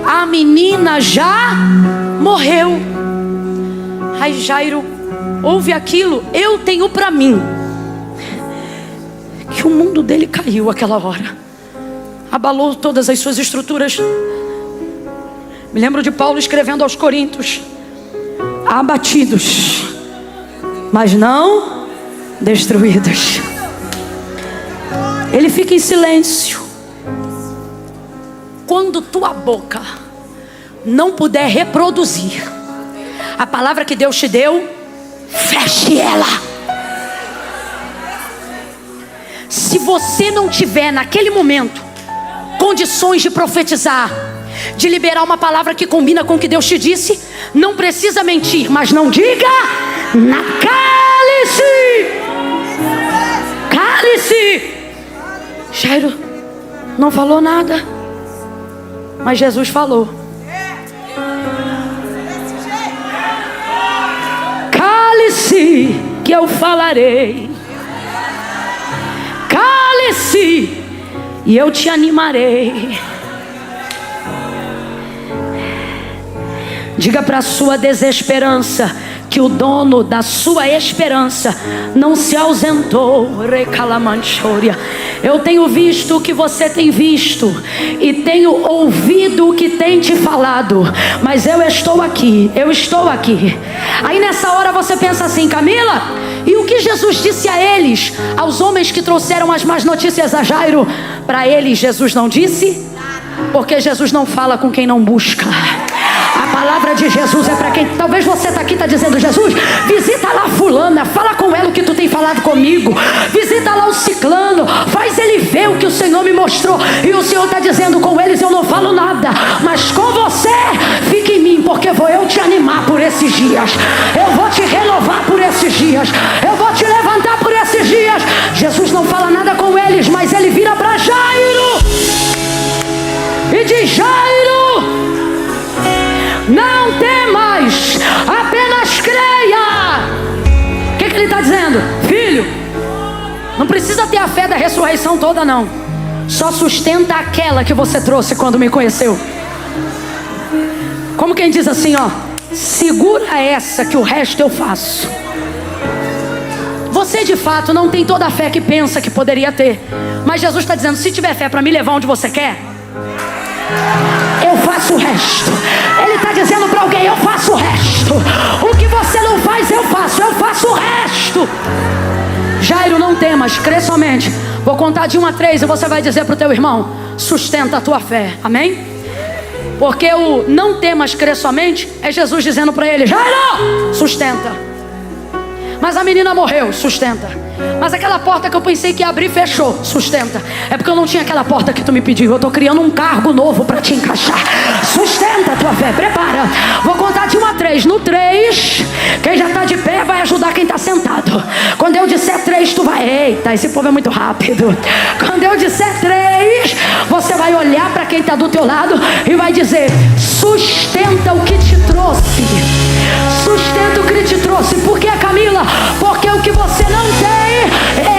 a menina já morreu. Aí Jairo ouve aquilo. Eu tenho para mim que o mundo dele caiu aquela hora, abalou todas as suas estruturas. Me lembro de Paulo escrevendo aos Coríntios: abatidos, mas não destruídos. Ele fica em silêncio. Quando tua boca não puder reproduzir a palavra que Deus te deu, feche ela. Se você não tiver naquele momento condições de profetizar, de liberar uma palavra que combina com o que Deus te disse, não precisa mentir, mas não diga na cálice. Cálice. Jairo não falou nada, mas Jesus falou. Cálice que eu falarei, cálice e eu te animarei. Diga para a sua desesperança que o dono da sua esperança não se ausentou. Eu tenho visto o que você tem visto e tenho ouvido o que tem te falado, mas eu estou aqui, eu estou aqui. Aí nessa hora você pensa assim: Camila, e o que Jesus disse a eles, aos homens que trouxeram as más notícias a Jairo? Para eles Jesus não disse, porque Jesus não fala com quem não busca. A palavra de Jesus é para quem... Talvez você está aqui, está dizendo: Jesus, visita lá fulana, fala com ela o que tu tem falado comigo. Visita lá o ciclano, faz ele ver o que o Senhor me mostrou. E o Senhor está dizendo: com eles eu não falo nada, mas com você, fique em mim, porque vou eu te animar por esses dias. Eu vou te renovar por esses dias. Eu vou te levantar por esses dias. Jesus não fala nada com eles, mas ele vira para Jairo e diz: Jairo, não temas, apenas creia. O que ele está dizendo? Filho, não precisa ter a fé da ressurreição toda não. Só sustenta aquela que você trouxe quando me conheceu. Como quem diz assim, ó: segura essa que o resto eu faço. Você de fato não tem toda a fé que pensa que poderia ter, mas Jesus está dizendo: se tiver fé para me levar onde você quer, eu faço o resto. Ele está dizendo para alguém: eu faço o resto. O que você não faz, eu faço o resto. Jairo, não temas, crê somente. Vou contar de 1 a 3 e você vai dizer para o teu irmão: sustenta a tua fé, amém? Porque o não temas, crê somente é Jesus dizendo para ele: Jairo, sustenta. Mas a menina morreu, sustenta. Mas aquela porta que eu pensei que ia abrir, fechou, sustenta. É porque eu não tinha aquela porta que tu me pediu. Eu estou criando um cargo novo para te encaixar. Sustenta a tua fé, prepara. Vou contar de 1 a 3. No 3, quem já está de pé vai ajudar quem está sentado. Quando eu disser 3, tu vai: eita, esse povo é muito rápido. Quando eu disser 3, você vai olhar para quem está do teu lado e vai dizer: sustenta o que te trouxe. Sustenta o que te trouxe. Por que, Camila? Porque o que você não tem,